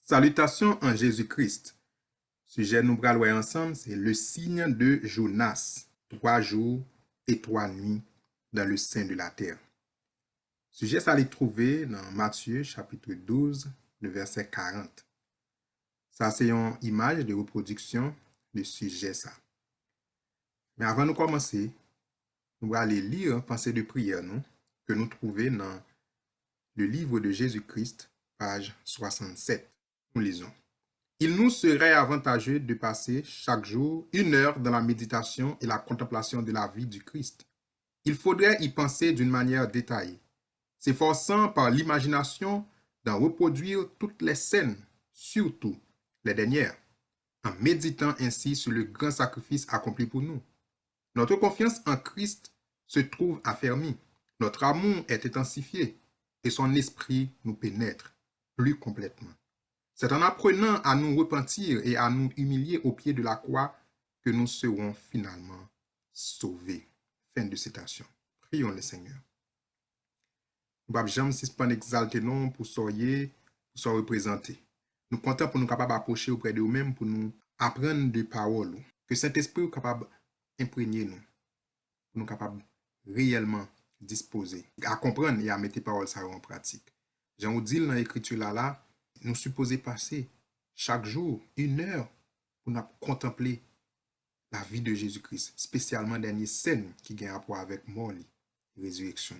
Salutations en Jésus-Christ. Sujet nous pral wè ensemble, c'est le signe de Jonas. 3 jours et 3 nuits dans le sein de la terre. Sujet ça l'est trouvé dans Matthieu chapitre 12, le verset 40. Ça c'est une image de reproduction de sujet ça. Mais avant de commencer, nous allons aller lire pensée de prière nous, que nous trouvons dans le livre de Jésus-Christ, page 67. Nous lisons. Il nous serait avantageux de passer chaque jour 1 heure dans la méditation et la contemplation de la vie du Christ. Il faudrait y penser d'une manière détaillée, s'efforçant par l'imagination d'en reproduire toutes les scènes, surtout les dernières, en méditant ainsi sur le grand sacrifice accompli pour nous. Notre confiance en Christ se trouve affermie, notre amour est intensifié et son esprit nous pénètre plus complètement. C'est en apprenant à nous repentir et à nous humilier au pied de la croix que nous serons finalement sauvés. Fin de citation. Prions le Seigneur. Nous ne jamais suspendre exalter non pour soyez, pour soyez représentés. Nous comptons pour nous capables d'approcher auprès de nous-mêmes pour nous apprendre des paroles. Que Saint-Esprit soit capable d'imprégner nous. Pour nous capables réellement disposer à comprendre et à mettre les paroles en pratique. Jean vous dit dans l'écriture là, nous supposons passer chaque jour 1 heure pour nous contempler la vie de Jésus-Christ, spécialement dernière scène qui a rapport avec mort et résurrection.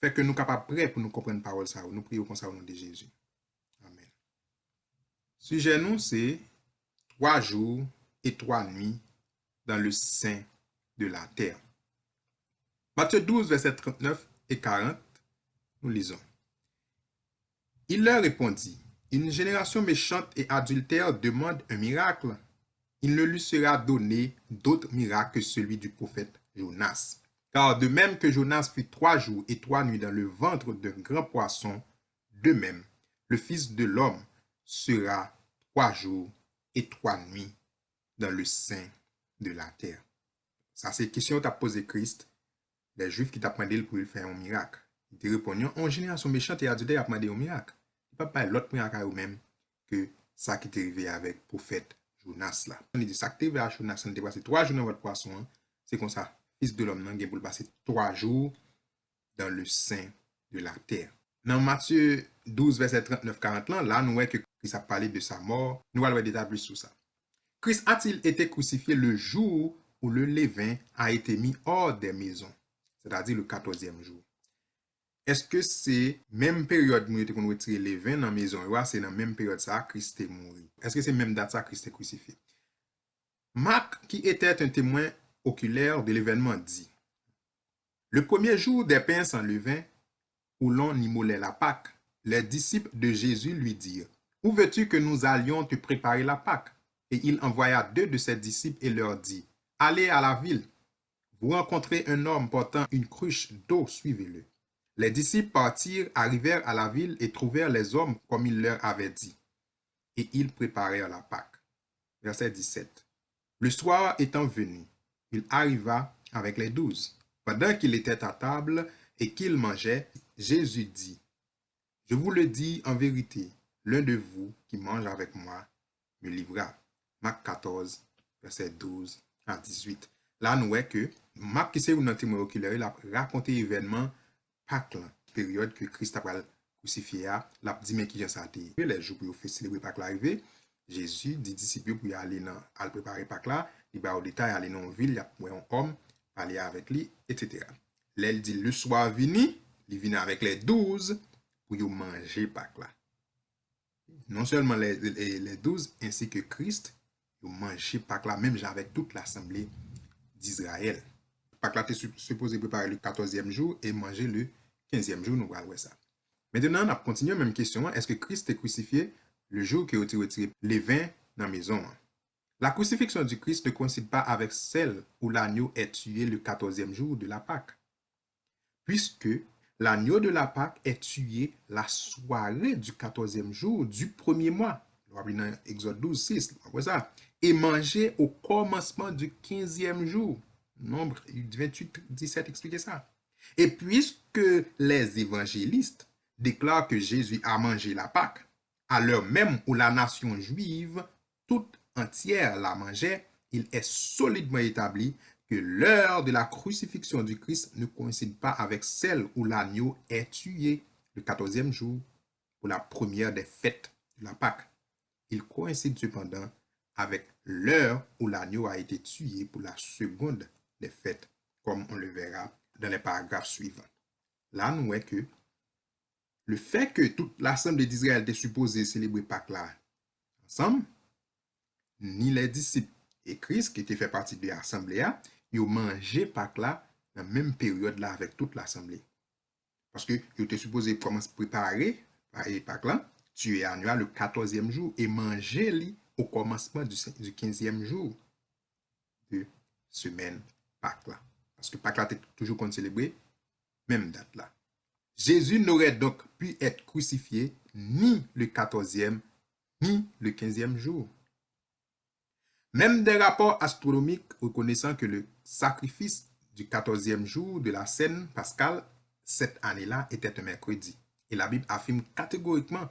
Fait que nous sommes capables prêts pour nous comprendre la parole ça, nous prions comme ça au nom de Jésus. Amen. Sujet nous c'est 3 jours et 3 nuits dans le sein de la terre. Matthieu 12, versets 39 et 40, nous lisons. Il leur répondit, une génération méchante et adultère demande un miracle. Il ne lui sera donné d'autre miracle que celui du prophète Jonas. Car de même que Jonas fut 3 jours et 3 nuits dans le ventre d'un grand poisson, de même, le Fils de l'homme sera 3 jours et 3 nuits dans le sein de la terre. Ça, c'est une question que tu as posé Christ, les Juifs qui t'apprenaient pour lui faire un miracle. Il te répondit, en génération méchante et adultère a demandé un miracle. Il ne peut pas l'autre miracle à eux-mêmes que ça qui est arrivé avec le prophète Jonas là. On dit ça qui est arrivé à Jonas, on a passé 3 jours dans votre poisson, c'est comme ça, Fils de l'homme, il pour passer 3 jours dans le sein de la terre. Dans Matthieu 12, verset 39-40, là, nous voyons que Christ a parlé de sa mort. Nous allons détailler plus sur ça. Christ a-t-il été crucifié le jour où le levain a été mis hors des maisons, c'est-à-dire le 14e jour? Est-ce que c'est même période où nous avons retiré les levain dans la maison, c'est dans la même période ça Christ est mort? Est-ce que c'est même date ça Christ est crucifié? Marc, qui était un témoin oculaire de l'événement, dit: le premier jour des pains sans levain, où l'on immolait la Pâque, les disciples de Jésus lui dirent: où veux-tu que nous allions te préparer la Pâque? Et il envoya 2 de ses disciples et leur dit: allez à la ville, vous rencontrez un homme portant une cruche d'eau, suivez-le. Les disciples partirent, arrivèrent à la ville et trouvèrent les hommes comme il leur avait dit. Et ils préparèrent la Pâque. Verset 17. Le soir étant venu, il arriva avec les 12. Pendant qu'il était à table et qu'il mangeait, Jésus dit: je vous le dis en vérité, l'un de vous qui mange avec moi me livrera. Marc 14, verset 12 à 18. Là, nous voyons que Marc, qui c'est un témoin oculaire, il a raconté l'événement Pâques, période que Christ a crucifié, l'a dit mais qui j'ai sorti. Les jours pour faire célébrer Pâques l'arrivée, Jésus dit disciples pour aller à préparer Pâques là, il va au détail aller dans une ville, il y a un homme, aller avec lui, etc. Là, il dit le soir venu, il vient avec les 12 pour manger Pâques là. Non seulement les 12 ainsi que Christ, ils mangeaient Pâques là, même avec toute l'assemblée d'Israël. Pâques là était supposé préparer le 14e jour et manger le 15e jour, nous allons voir ça. Maintenant, on a continué la même question. Est-ce que Christ est crucifié le jour qu'il a retiré les vins dans la maison? La crucifixion du Christ ne coïncide pas avec celle où l'agneau est tué le 14e jour de la Pâque, puisque l'agneau de la Pâque est tué la soirée du 14e jour du premier mois. Dans Exode 12, 6, et mangé au commencement du 15e jour. Nombre 28, 17 expliquez ça. Et puisque les évangélistes déclarent que Jésus a mangé la Pâque, à l'heure même où la nation juive toute entière la mangeait, il est solidement établi que l'heure de la crucifixion du Christ ne coïncide pas avec celle où l'agneau est tué le 14e jour pour la première des fêtes de la Pâque. Il coïncide cependant avec l'heure où l'agneau a été tué pour la seconde des fêtes, comme on le verra dans les paragraphes suivants. Là, nous voyons que le fait que toute l'assemblée d'Israël était supposée célébrer Pâques là ensemble, ni les disciples et Christ, qui était fait partie de l'assemblée, ils ont mangé Pâques là dans la même période là avec toute l'assemblée. Parce que ils étaient supposés commencer à préparer Pâques là, tuer l'agneau le 14e jour et manger au commencement du 15e jour de semaine Pâques là. Parce que Pâques là était toujours qu'on célébrait, même date là. Jésus n'aurait donc pu être crucifié ni le 14e ni le 15e jour. Même des rapports astronomiques reconnaissant que le sacrifice du 14e jour de la scène pascale cette année-là était un mercredi. Et la Bible affirme catégoriquement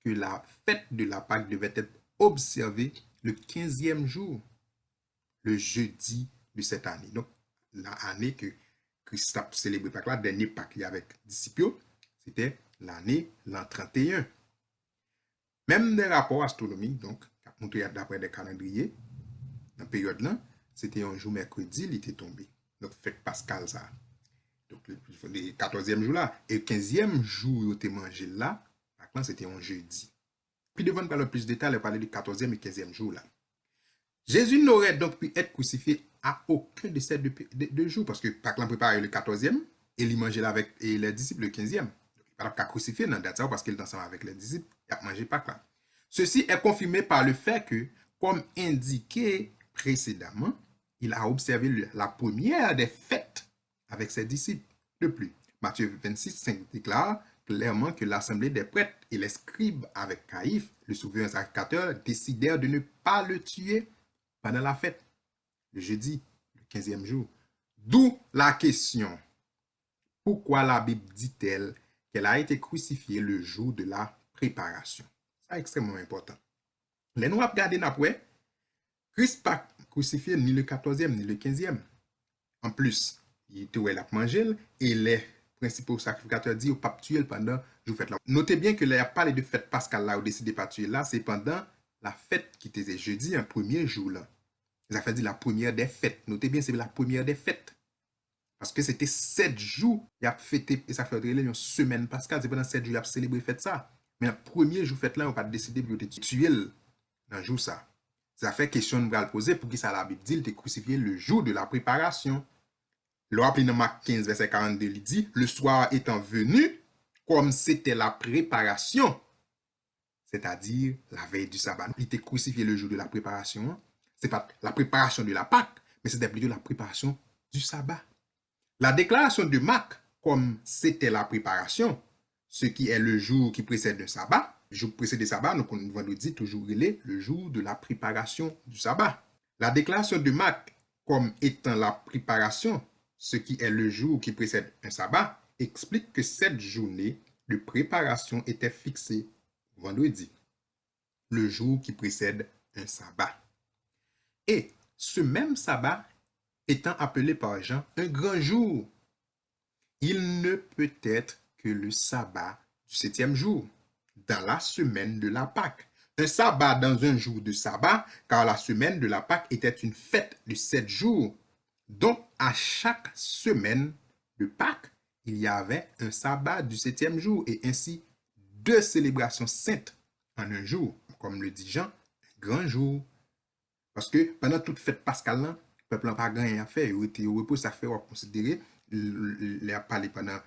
que la fête de la Pâque devait être observée le 15e jour, le jeudi de cette année. Donc, l'année que Christ a célébré Pâques, la dernière Pâques avec disciples, c'était l'année l'an 31. Même des rapports astronomiques, donc, montré d'après des calendriers, dans la période là, c'était un jour mercredi, il était tombé. Donc, fête Pascal, ça. Donc, le 14e jour là, et le 15e jour, il était mangé là, c'était un jeudi. Puis, devant parler plus de détails, il parlait du 14e et 15e jour là. Jésus n'aurait donc pu être crucifié à aucun de ces deux jours, parce que Pâques l'a préparé le 14e, et il mangeait là avec les disciples le 15e. Donc, il n'a pas crucifié dans date parce qu'il est ensemble avec les disciples, il a mangé Pâques là. Ceci est confirmé par le fait que, comme indiqué précédemment, il a observé la première des fêtes avec ses disciples. De plus, Matthieu 26, 5 déclare clairement que l'assemblée des prêtres et les scribes avec Caïphe, le souverain sacrificateur, décidèrent de ne pas le tuer pendant la fête, le jeudi, le 15e jour. D'où la question, pourquoi la Bible dit-elle qu'elle a été crucifiée le jour de la préparation? C'est extrêmement important. Les nous regardons après, Christ pas crucifié ni le 14e ni le 15e. En plus, il était où elle a mangé et les principaux sacrificateurs disent au pape tuer pendant le jour fête là. Notez bien que là, parlé de fête pascale là, ou décidé de pas tuer là, c'est pendant la fête qui était jeudi, un premier jour là. Ça fait dire la première des fêtes. Notez bien, c'est la première des fêtes. Parce que c'était 7 jours, il a fêté, et ça fait une semaine pascale, c'est pendant 7 jours, il a célébré fête ça. Mais le premier jour fête là, on n'a pas décidé de tuer dans le jour ça. Ça fait question de le poser pour qui ça la Bible dit, il était crucifié le jour de la préparation. Le rappelé dans Marc 15, verset 42, il dit, le soir étant venu, comme c'était la préparation, c'est-à-dire la veille du sabbat. Il était crucifié le jour de la préparation. Ce n'est pas la préparation de la Pâque, mais c'était plutôt la préparation du sabbat. La déclaration de Marc, comme c'était la préparation, ce qui est le jour qui précède le sabbat, le jour précédé sabbat, nous vendredi toujours le jour de la préparation du sabbat. La déclaration de Marc, comme étant la préparation, ce qui est le jour qui précède un sabbat, explique que cette journée de préparation était fixée vendredi, le jour qui précède un sabbat. Et ce même sabbat étant appelé par Jean un grand jour, il ne peut être que le sabbat du 7e jour, dans la semaine de la Pâque. Un sabbat dans un jour de sabbat, car la semaine de la Pâque était une fête de 7 jours. Donc, à chaque semaine de Pâques, il y avait un sabbat du 7e jour, et ainsi 2 célébrations saintes en un jour, comme le dit Jean, un grand jour. Parce que pendant toute fête pascale, le peuple n'a pas rien à faire, il était au repos, ça fait considérer les parler pendant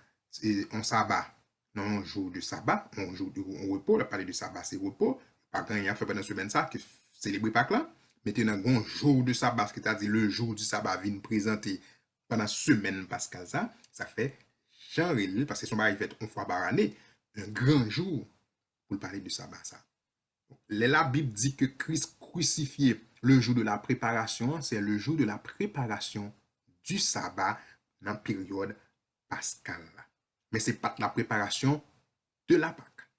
un sabbat, non un jour de sabbat, un jour de repos, le parler de sabbat, c'est repos, pas rien à faire pendant semaine ça, que célébrer Pâques là, mettez un jour de sabbat, c'est-à-dire le jour du sabbat vient présenter pendant semaine pascale ça fait genre, parce que son mari fait une fois par année, un grand jour pour parler de sabbat ça. La Bible dit que Christ crucifié le jour de la préparation, c'est le jour de la préparation du sabbat dans la période pascale. Mais ce n'est pas la préparation de la Pâque.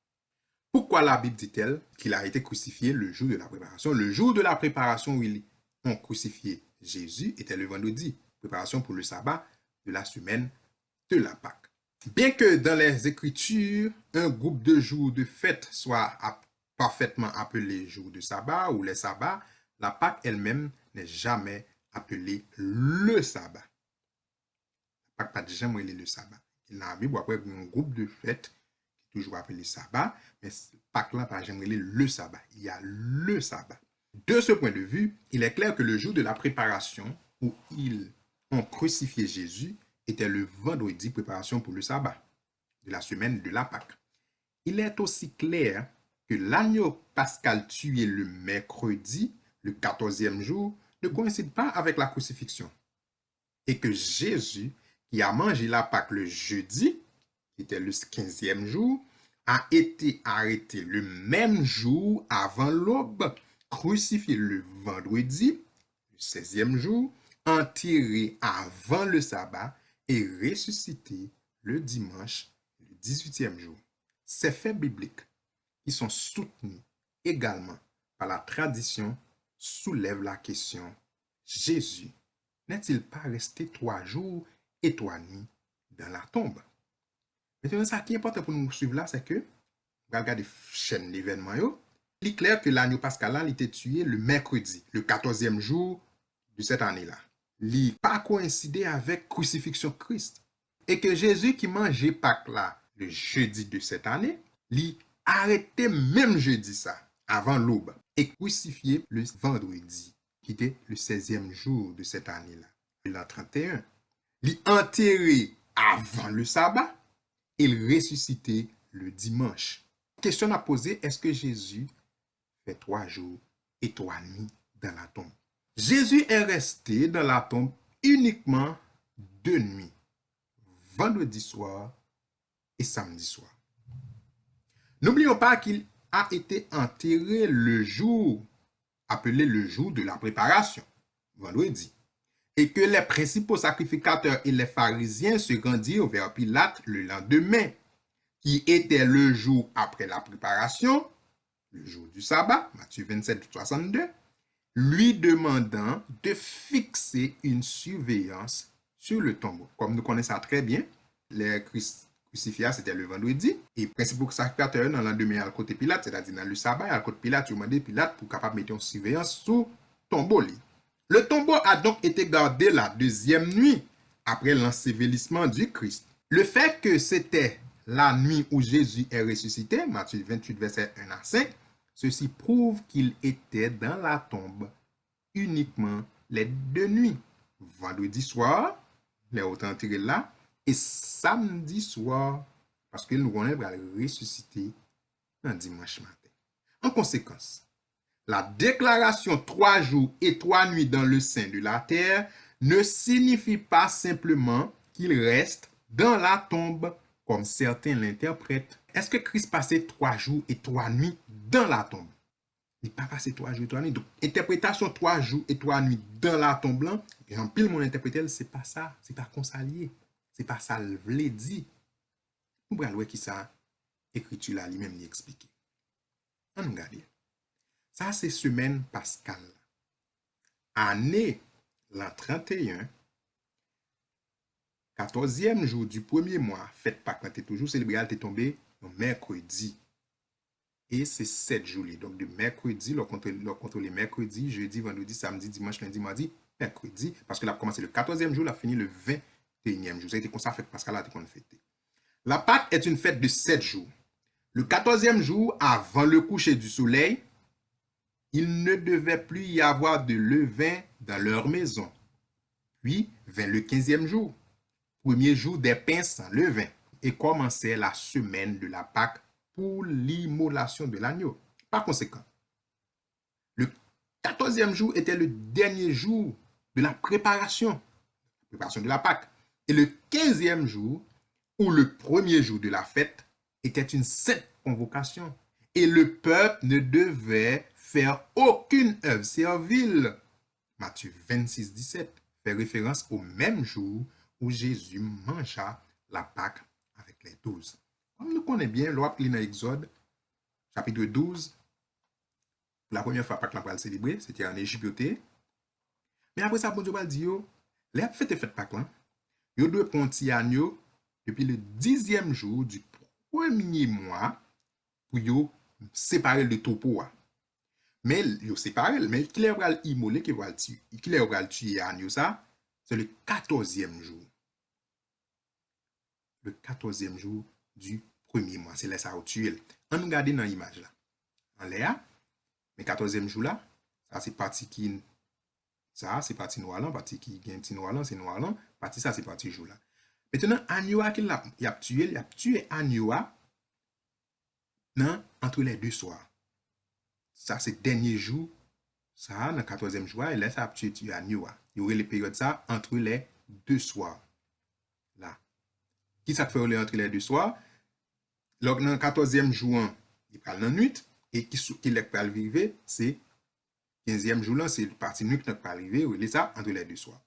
Pourquoi la Bible dit-elle qu'il a été crucifié le jour de la préparation? Le jour de la préparation où ils ont crucifié Jésus était le vendredi, préparation pour le sabbat de la semaine de la Pâque. Bien que dans les Écritures, un groupe de jours de fête soit parfaitement appelé jour de sabbat ou les sabbats, la Pâque elle-même n'est jamais appelée le sabbat. La Pâque pas jamais le sabbat. Dans la Bible, après un groupe de fêtes qui est toujours appelé sabbat, mais Pâque là pas jamais le sabbat. Il y a le sabbat. De ce point de vue, il est clair que le jour de la préparation où ils ont crucifié Jésus était le vendredi, préparation pour le sabbat de la semaine de la Pâque. Il est aussi clair que l'agneau pascal tué le mercredi, le 14e jour, ne coïncide pas avec la crucifixion. Et que Jésus, qui a mangé la Pâque le jeudi, qui était le 15e jour, a été arrêté le même jour avant l'aube, crucifié le vendredi, le 16e jour, enterré avant le sabbat et ressuscité le dimanche, le 18e jour. Ces faits bibliques, qui sont soutenus également par la tradition, soulèvent la question: Jésus n'est-il pas resté 3 jours et 3 nuits dans la tombe? Maintenant, ça qui est important pour nous suivre là, c'est que, regardez la chaîne d'événements, il est clair que l'agneau pascal a été tué le mercredi, le 14e jour de cette année-là. Il n'a pas coïncidé avec crucifixion de Christ. Et que Jésus qui mangeait Pâques là, le jeudi de cette année, il arrêté même jeudi ça, avant l'aube, et crucifié le vendredi, qui était le 16e jour de cette année-là, l'an 31. Il enterré avant le sabbat, et il ressuscité le dimanche. Question à poser: est-ce que Jésus fait 3 jours et 3 nuits dans la tombe? Jésus est resté dans la tombe uniquement 2 nuits, vendredi soir et samedi soir. N'oublions pas qu'il a été enterré le jour appelé le jour de la préparation, vendredi, et que les principaux sacrificateurs et les pharisiens se rendirent vers Pilate le lendemain, qui était le jour après la préparation, le jour du sabbat, Matthieu 27, 62, lui demandant de fixer une surveillance sur le tombeau. Comme nous connaissons ça très bien, les crucifiés, c'était le vendredi, et le principal sacrificateur dans le lendemain à côté Pilate, c'est-à-dire dans le sabbat, à côté Pilate, il demandé Pilate pour capable mettre une surveillance sur le tombeau. Le tombeau a donc été gardé la 2e nuit après l'ensevelissement du Christ. Le fait que c'était la nuit où Jésus est ressuscité, Matthieu 28, verset 1 à 5, ceci prouve qu'il était dans la tombe uniquement les 2 nuits. Vendredi soir, les autant enterré là, et samedi soir, parce que nous connaissons va ressusciter un dimanche matin. En conséquence, la déclaration 3 jours et 3 nuits dans le sein de la terre ne signifie pas simplement qu'il reste dans la tombe, comme certains l'interprètent. Est-ce que Christ passait 3 jours et 3 nuits dans la tombe? Il n'est pas passé 3 jours et 3 nuits. Donc, interprétation 3 jours et 3 nuits dans la tombe blanc, et en pile mon interprétel, c'est pas ça, c'est pas consalié, c'est pas ça le vle dit. Nous allons voir qui ça, écriture là, lui-même lui expliquer. On nous regarde. Ça, c'est semaine pascale. Année l'an 31, 14e jour du premier mois, fête Pâques, t'es toujours célébré, t'es tombé le mercredi. Et c'est 7 jours. Donc, de mercredi, le contrôle mercredi, jeudi, vendredi, samedi, dimanche, lundi, mardi, mercredi. Parce que là, commencé le 14e jour, là, fini le 21e jour. Ça a été comme ça, fête Pascal, là, t'es qu'on fêté. La Pâque est une fête de 7 jours. Le 14e jour, avant le coucher du soleil, il ne devait plus y avoir de levain dans leur maison. Puis vint le 15e jour, premier jour des pains sans levain, et commençait la semaine de la Pâque pour l'immolation de l'agneau. Par conséquent, le 14e jour était le dernier jour de la préparation de la Pâque. Et le 15e jour, ou le premier jour de la fête, était une sainte convocation. Et le peuple ne devait faire aucune œuvre servile. Matthieu 26, 17 fait référence au même jour où Jésus mangea la Pâque avec les 12. Comme nous connaissons bien, l'autre dans Exode, chapitre 12, pour la première fois, Pâques, on va le célébrer, c'était en Égypte. Mais après ça, bon Dieu va dire, les fêtes Pâques, vous devez prendre un agneau depuis le 10e jour du premier mois pour vous séparer le troupeau. Mais vous séparez, mais qui va le immoler, qui va le tuer agneau ça, c'est le 14e jour. Le 14e jour du premier mois. C'est là ça a tué. On nous regarde dans l'image là. En l'air, mais 14e jour là, ça c'est parti qui ça c'est parti noir là, parti qui gagne petit noir là, c'est noir là, parti ça c'est parti jour là. Maintenant agneau qu'il a tué agneau non entre les deux soirs. Ça c'est dernier jour ça dans 14e jour et là ça a tué agneau. Il y aurait les périodes ça entre les deux soirs. Là. Qui ça fait entre les deux soirs? Lors dans 14e jour, il parle dans nuit et qui est pas arrivé, c'est 15e jour là, c'est partie nuit qui n'est pas arrivé, il est ça entre les deux soirs.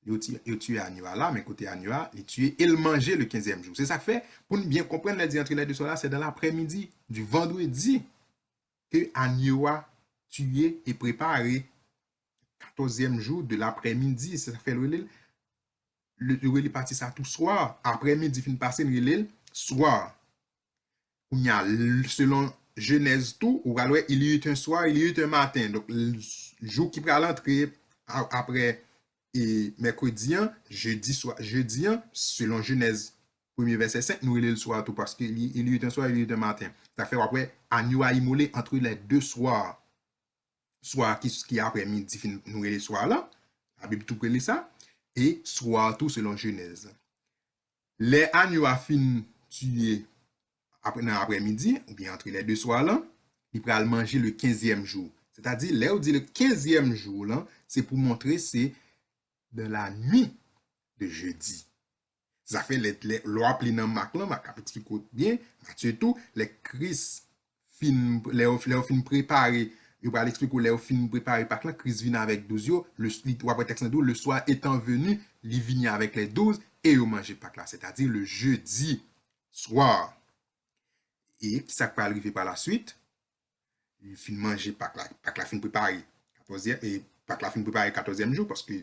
Il tue Anua là, mais côté Anua, il tue et il mangeait le 15e jour. C'est ça fait, pour bien comprendre les entre les deux soirs là, c'est dans l'après-midi du vendredi que Anua tué et préparé 14e jour de l'après-midi. Ça fait le parti ça tout soir, après-midi fin passer le soir. Il y a, selon Genèse tout, ou alors il y a eu un soir, il y a eu un matin. Donc, le jour qui va l'entrer après et mercredi, jeudi, selon Genèse 1er verset 5, nous il est le soir tout parce qu'il y a eu un soir, il y a eu un matin. Ça fait après, agneau a immolé entre les deux soirs. Soir qui après midi, nous il est le soir là, la Bible tout près ça, et soir tout selon Genèse. Les agneaux a fini tué après-midi, ou bien entre les deux soirs là, il va manger le 15e jour. C'est-à-dire, là où dit le 15e jour là, c'est pour montrer c'est de la nuit de jeudi. Ça fait les lois appelées dans Marc là, Marc explique bien, Matthieu tout, les Christ fin préparé, il va l'expliquer les fin préparé par là, Christ vient avec 12 le soir étant venu, il vient avec les 12 et il mange pas là, c'est-à-dire le jeudi soir. Et qui ça peut arriver par la suite? Il fin manger pas la fin préparé 14e et pas la fin préparé 14e jour parce que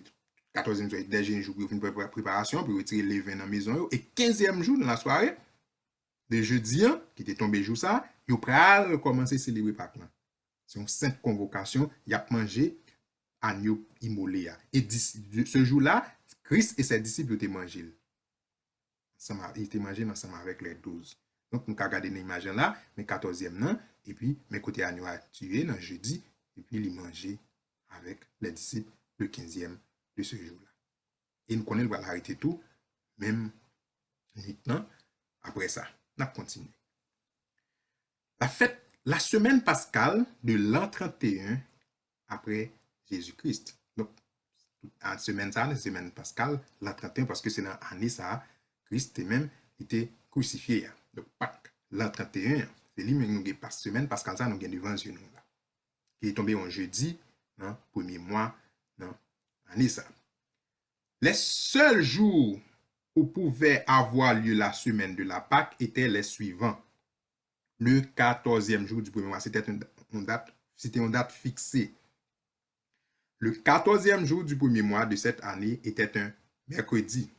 14e jour déjà un jour pour une préparation pour retirer les vins dans la maison et 15e jour dans la soirée de jeudi qui était tombé jour ça, il pral commencer à célébrer Pâques là. C'est une sainte convocation, il a mangé agneau immolé et ce jour-là, Christ et ses disciples étaient mangés. Ils étaient mangés ensemble avec les 12. Donc, nous avons regardé l'image là, mais 14e non, et puis, mes côtés agneau a tué dans jeudi, et puis il mangeait avec les disciples le 15e de ce jour-là. Et nous connaissons l'arrêter tout, même maintenant, après ça, on continue. La fête, la semaine pascale de l'an 31 après Jésus-Christ. Donc, en semaine ça, la semaine pascale, l'an 31, parce que c'est dans l'année ça, Christ même était crucifié. Donc, Pâques, l'an 31, c'est lui même nous pas semaine pascale ça, nous avons devant nous là. Qui est tombé en jeudi, non, premier mois, non, année ça. Les seuls jours où pouvait avoir lieu la semaine de la Pâque étaient les suivants. Le 14e jour du premier mois, c'était une date fixée. Le 14e jour du premier mois de cette année était un mercredi.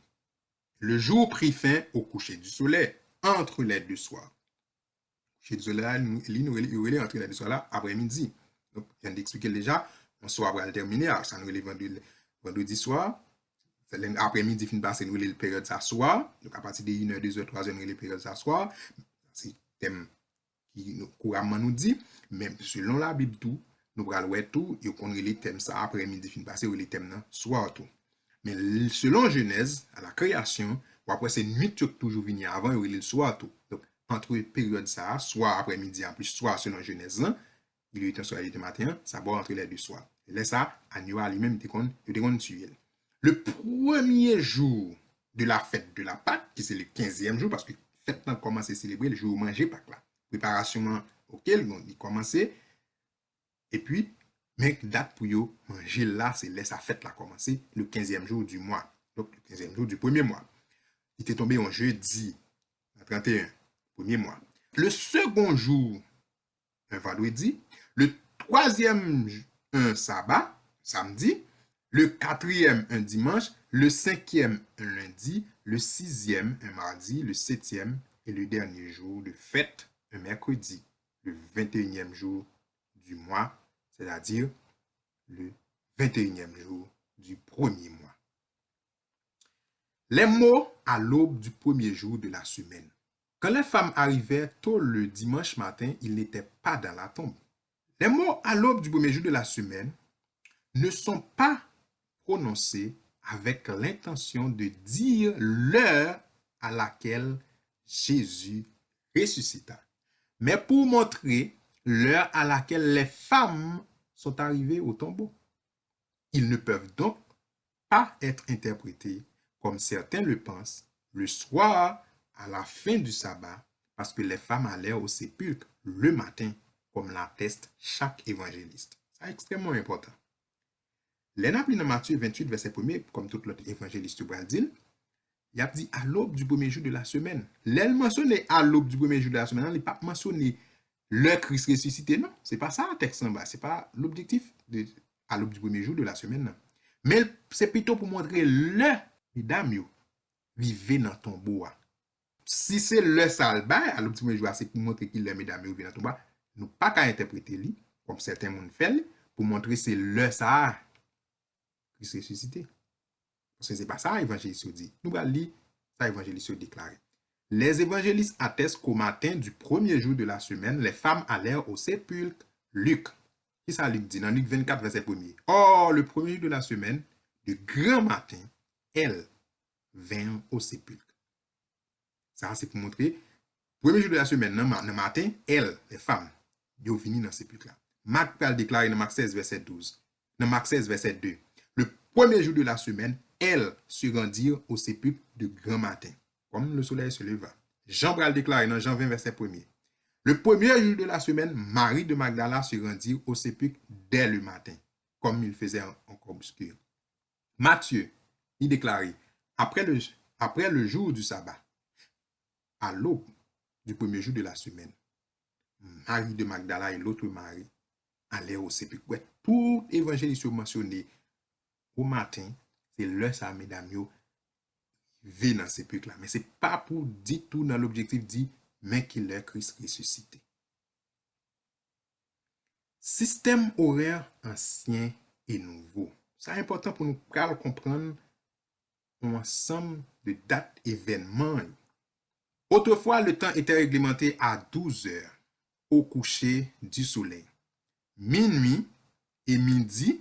Le jour prit fin au coucher du soleil, entre les deux soirs. Coucher du soleil, il est entre les deux soirs là, après-midi. Donc, je viens d'expliquer déjà, on soir va terminer, ça nous est vendredi soir. Après-midi, fin passé, nous les périodes s'asseoir. Donc, à partir de 1h, 2h, 3h, nous les périodes s'asseoir. C'est thème qui couramment nous dit, même selon la Bible tout, nous allons voir tout, et on les thèmes ça après-midi, fin passé, ou les thèmes soir tout. Mais selon Genèse, à la création, ou après c'est nuit qui toujours venir avant, ou le soir tout. Donc, entre période ça, soir après-midi, en plus, soir selon Genèse, il y a eu un soir et un matin, ça va entre les deux soirs. Et là, ça, Anua lui-même, il était tué. Le premier jour de la fête de la Pâque, qui c'est le 15e jour, parce que la fête a commencé à célébrer le jour où on mangeait Pâque là. Préparation auquel il commençait. Et puis, mais date pour yo manger là, c'est là sa fête là commencé, le 15e jour du mois. Donc, le 15e jour du premier mois. Il était tombé en jeudi, le 31, premier mois. Le second jour un vendredi. Le troisième, un sabbat, samedi. Le quatrième, un dimanche. Le cinquième, un lundi. Le sixième, un mardi. Le septième et le dernier jour de fête, un mercredi. Le 21e jour du mois, c'est-à-dire le 21e jour du premier mois. Les mots à l'aube du premier jour de la semaine. Quand les femmes arrivaient tôt le dimanche matin, ils n'étaient pas dans la tombe. Les mots à l'aube du premier jour de la semaine ne sont pas prononcés avec l'intention de dire l'heure à laquelle Jésus ressuscita, mais pour montrer l'heure à laquelle les femmes sont arrivées au tombeau. Ils ne peuvent donc pas être interprétés, comme certains le pensent, le soir à la fin du sabbat, parce que les femmes allèrent au sépulcre le matin, comme l'atteste chaque évangéliste. C'est extrêmement important. Les n'a dans Matthieu 28, verset 1er, comme tout l'autre évangéliste va le dire, il a dit à l'aube du premier jour de la semaine. L'elle mentionné à l'aube du premier jour de la semaine, il n'a pas mentionné le Christ ressuscité, non. C'est pas ça le texte en bas. C'est pas l'objectif à l'aube du premier jour de la semaine, non. Mais c'est plutôt pour montrer le mesdames vivez dans ton bois. Si c'est le salba, à l'aube du premier jour, c'est pour montrer qu'il est mesdames vivez dans ton bois. Nous pas qu'à interpréter lui, comme certains monde fait, pour montrer c'est le ça Christ ressuscité. Parce que ce n'est pas ça l'évangéliste dit. Nous allons lire ça l'évangéliste déclaré. Les évangélistes attestent qu'au matin du premier jour de la semaine, les femmes allèrent au sépulcre. Luc. Qui ça Luc dit dans Luc 24, verset 1er. Or, le premier jour de la semaine, de grand matin, elles vinrent au sépulcre. Ça, c'est pour montrer, le premier jour de la semaine, le matin, elles, les femmes, elles viennent dans le sépulcre. Marc va le déclarer dans Marc 16, verset 12. Dans Marc 16, verset 2. Le premier jour de la semaine, elles se rendirent au sépulcre de grand matin, comme le soleil se leva. Jean va le déclarer dans Jean 20, verset 1er. Le premier jour de la semaine, Marie de Magdala se rendit au sépulcre dès le matin, comme il faisait encore obscur. Matthieu, il déclarait, après le jour du sabbat, à l'aube du premier jour de la semaine, Marie de Magdala et l'autre Marie allaient au sépulcre. Ouais, tout évangéliste mentionné au matin, c'est le ça, mesdames, vit dans le sépulcre là. Mais ce n'est pas pour dire tout dans l'objectif dit, mais qu'il est Christ ressuscité. Système horaire ancien et nouveau. C'est important pour nous comprendre un ensemble de dates événements. Autrefois, le temps était réglementé à 12 heures au coucher du soleil. Minuit et midi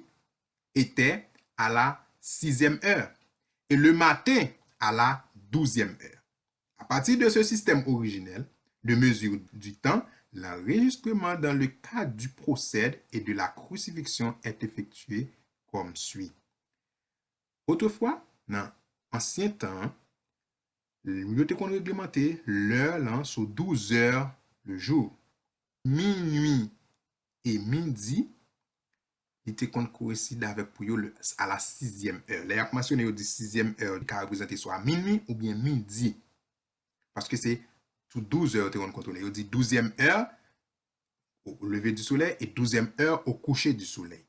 étaient à la 6e heure et le matin à la 12e heure. À partir de ce système originel de mesure du temps, l'enregistrement dans le cadre du procès et de la crucifixion est effectué comme suit. Autrefois, dans l'ancien temps, il était réglementé l'heure sur 12 heures le jour. Minuit et midi, il était coïncide avec pour à la 6e heure. Les a mentionné au 6e heure qui représente soit minuit ou bien midi. Parce que c'est sous 12 heures que on contrôle. Il dit 12e heure au lever du soleil et 12e heure au coucher du soleil.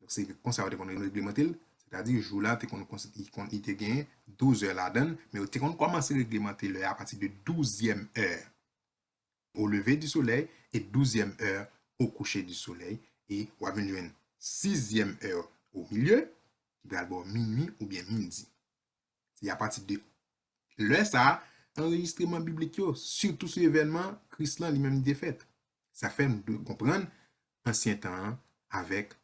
Donc c'est comme ça qu'on réglementé, c'est-à-dire jour là il te gagne 12 heures là-dedans, mais on commence à réglementer l'heure à partir de 12e heure au lever du soleil et 12e heure au coucher du soleil et on va venir une 6e heure au milieu qui va avoir minuit ou bien midi. C'est à partir de l'heure ça enregistrement biblique surtout sur l'événement Christ lui-même défait. Ça fait nous comprendre ancien temps avec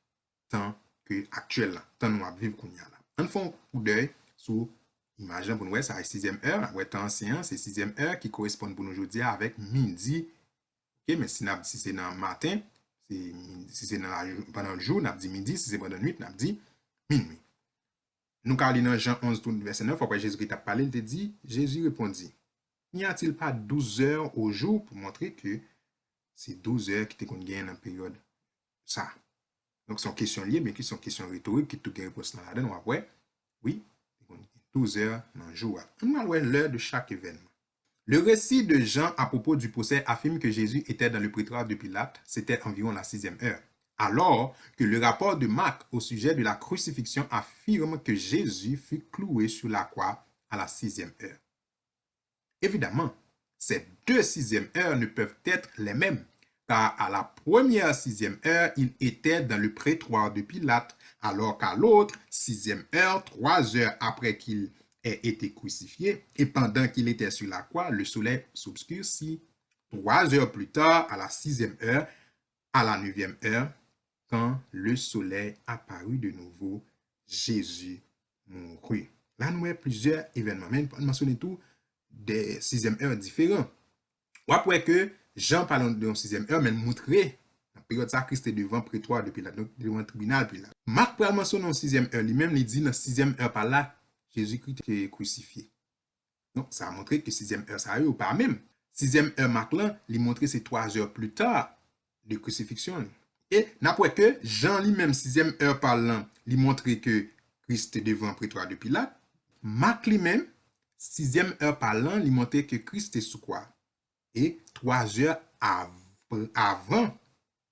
temps que actuel là, temps nous vivre qu'on y a là. On fait un coup d'œil sur imagine pour nous ça est 6e heure, après temps ancien, c'est 6e heure qui correspond pour nous aujourd'hui avec midi. OK, mais si c'est dans le matin, si c'est pendant le jour, n'a dit midi, si c'est pendant la nuit, n'a dit minuit. Nous allons dans Jean 11, verset 9, après Jésus qui a parlé, il te dit, Jésus répondit, n'y a-t-il pas 12 heures au jour pour montrer que c'est 12 heures qui te gagne dans la période ça. Donc, c'est une question liée, mais qui sont questions rhétoriques, qui tout réponse dans la donne. Après, oui, 12 heures dans le jour. On va voir l'heure de chaque événement. Le récit de Jean à propos du procès affirme que Jésus était dans le prétoire de Pilate, c'était environ la 6e heure. Alors que le rapport de Marc au sujet de la crucifixion affirme que Jésus fut cloué sur la croix à la 6e heure. Évidemment, ces deux 6e heures ne peuvent être les mêmes, car à la première 6e heure, il était dans le prétoire de Pilate, alors qu'à l'autre 6e heure, 3 heures après qu'il ait été crucifié, et pendant qu'il était sur la croix, le soleil s'obscurcit. 3 heures plus tard, à la 6e heure, à la 9e heure, quand le soleil apparut de nouveau, Jésus mourut. Là, nous avons plusieurs événements, mais on mentionne tout des 6e heures différents. Ou après que Jean parle de 6e heure, mais montrer la période ça Christ est devant prétoire de Pilate, donc devant le tribunal Pilate. Marc parle mentionne en 6e heure, lui-même il dit dans 6e heure par là, Jésus-Christ est crucifié. Donc ça a montré que 6e heure ça a eu ou pas même. 6e heure Marc là, il montré c'est 3 heures plus tard de crucifixion. Et n'après que Jean lui-même 6e heure parlant, il montré que Christ est devant prétoire de Pilate. Marc lui-même 6e heure parlant, il montrait que Christ est sous croix. Et 3 heures avant,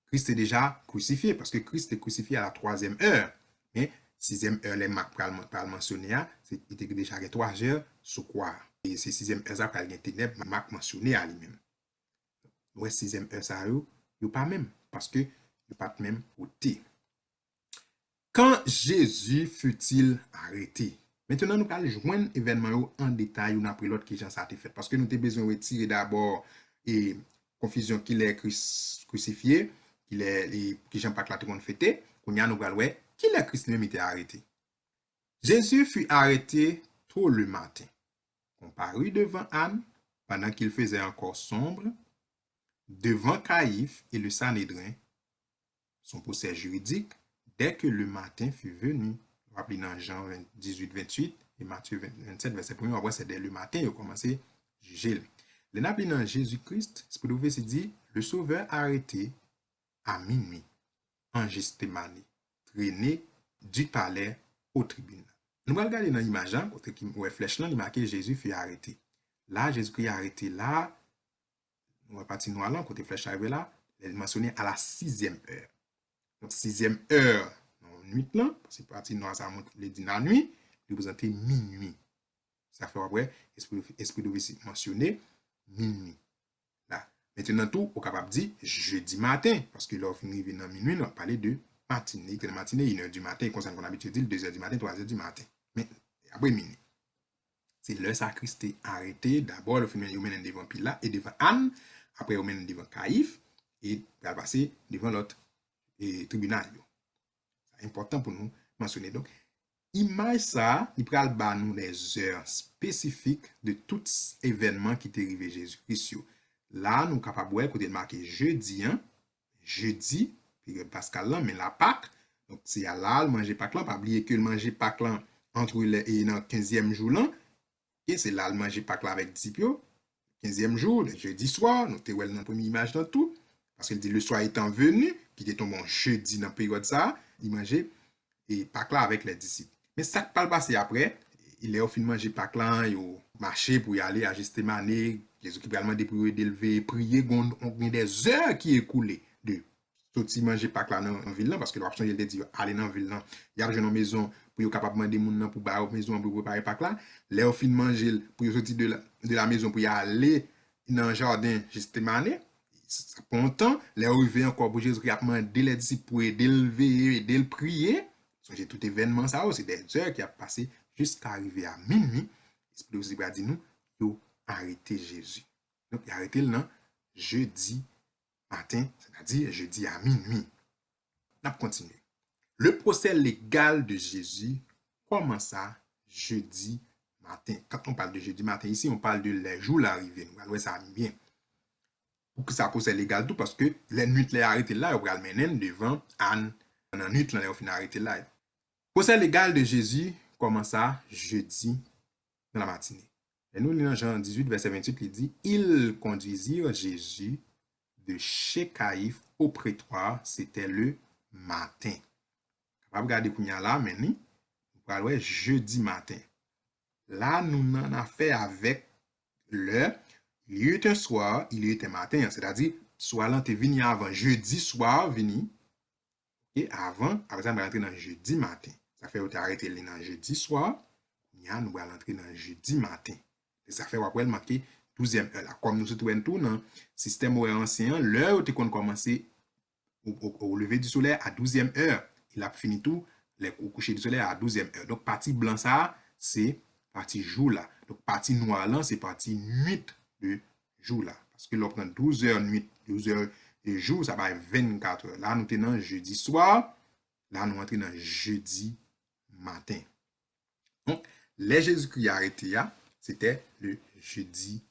Christ est déjà crucifié, parce que Christ est crucifié à la 3e heure. Mais 6e heure, les Marc parle mentionné, il était déjà 3 heures sous croix. Et c'est 6e heure, ça parle de ténèbres, Marc mentionné à lui-même. Ouais, 6e heure, ça il pas même, parce que il pas même ôté. Quand Jésus fut-il arrêté? Maintenant, nous allons joindre l'événement en détail ou après l'autre qui Jean ça a été fait. Parce que nous avons besoin de retirer d'abord et confusion qu'il est crucifié, qu'il est qui Jean pas que la tout le monde fêté, qu'on y a nous allons qu'il est Christ même été arrêté. Jésus fut arrêté tôt le matin, comparu devant Anne pendant qu'il faisait encore sombre, devant Caïphe et le Sanhédrin, son procès juridique, dès que le matin fut venu. Rappelez dans Jean 18, 28 et Matthieu 27, verset 1, après c'est dès le matin, il a commencé à juger. Le nappli dans Jésus-Christ, ce que vous pouvez se dire, le sauveur arrêté à minuit, en Gethsémani, traîné du palais au tribunal. Nous allons regarder dans l'image, côté qui est flèche là, il marqué Jésus fut arrêté. Là, Jésus-Christ est arrêté là, on va partir noir là, côté flèche arrivé là, il est mentionné à la 6e heure. Donc, 6e heure, dans nuit là, parce que partie noire, ça montre les dîners la nuit, représenter minuit. Ça fait après, esprit de visite mentionné, minuit. Là. Maintenant, tout, on est capable de dire jeudi matin, parce que là, on finit dans minuit, on va parler de matinée. Que la matinée, 1h du matin, concerne qu'on a l'habitude de dire 2h du matin, 3h du matin. Mais après minuit. C'est le Christ est arrêté. D'abord, le film est mené devant Pilate et devant Anne. Après, on mène devant Caïphe. Et il va passer devant l'autre tribunal. C'est important pour nous mentionner. Donc, image ça, il pral ba nous les heures spécifiques de tout événement qui est arrivé Jésus-Christ. Là, nous sommes capables de marquer jeudi, jeudi, puis Pascal là, mais la Pâque. Donc, c'est à là, le manger Pâque là, pas oublier que le manger Pâque là, entre le 15e jour là, et c'est là le manger Pâque là avec disciples, 15e jour, le jeudi soir, nous avons dans la première image dans tout, parce qu'il dit le soir étant venu, qui était tombé jeudi dans la période ça, il mangeait et Pâques là avec les disciples. Mais ça qui parle passer après, il est au fin manger Pâques là, il a marché pour y aller à Gethsémani, Jésus qui vraiment pour d'élever, prier, on a des heures qui écoulées de sortir manger Pâques là dans ville là, parce que l'option il dit aller dans ville là, il y a une maison pour être capable de demander moun pour bailler maison pour préparer Pâques là, là au fin manger pour sortir de la maison pour y aller dans le jardin Gethsémani. Ça prend temps, là arrivé encore pour Jésus qui a demandé les disciples pour aider le prier. J'ai tout événement ça, c'est des heures qui a passé jusqu'à arriver à minuit. L'Esprit aussi va dire nous, il a arrêté Jésus. Donc, il a arrêté le jeudi matin, c'est-à-dire jeudi à minuit. On va continuer. Le procès légal de Jésus commence jeudi matin. Quand on parle de jeudi matin, ici, on parle de les jours l'arrivée. Nous allons ça bien. Pour que ça procès légal tout, parce que les nuits les arrêté là, on va le mener devant Anne. Dans la nuit, on va arrêter là. Procès légal de Jésus commença jeudi dans la matinée. Et nous, dans Jean 18, verset 28, il dit « Ils conduisirent Jésus de chez Caïphe au prétoire, c'était le matin. » On va regarder là, mais nous allons jeudi matin. Là, nous en avons fait avec l'heure. il y eut un soir, il y eut un matin. C'est-à-dire, soir là, t'es venu avant. Jeudi soir, venu. Et avant, après ça, on va rentrer dans jeudi matin. Ça fait que tu arrêté dans jeudi soir. Nous allons rentrer dans jeudi matin. Et ça fait après marquer 12e heure. Là. Comme nous sommes tout dans le système horaire ancien, l'heure où tu as commencé au lever du soleil à 12e heure. Il a fini tout au coucher du soleil à 12e heure. Donc, partie blanc, ça, c'est partie jour là. Donc, partie noire là, c'est partie nuit de jour là. Parce que l'on prend 12 heures nuit, 12 heures de jour, ça va être 24 heures. Là, nous sommes dans jeudi soir. Là, nous entrons dans jeudi matin. Donc, les Jésus-Christ arrêté, c'était le jeudi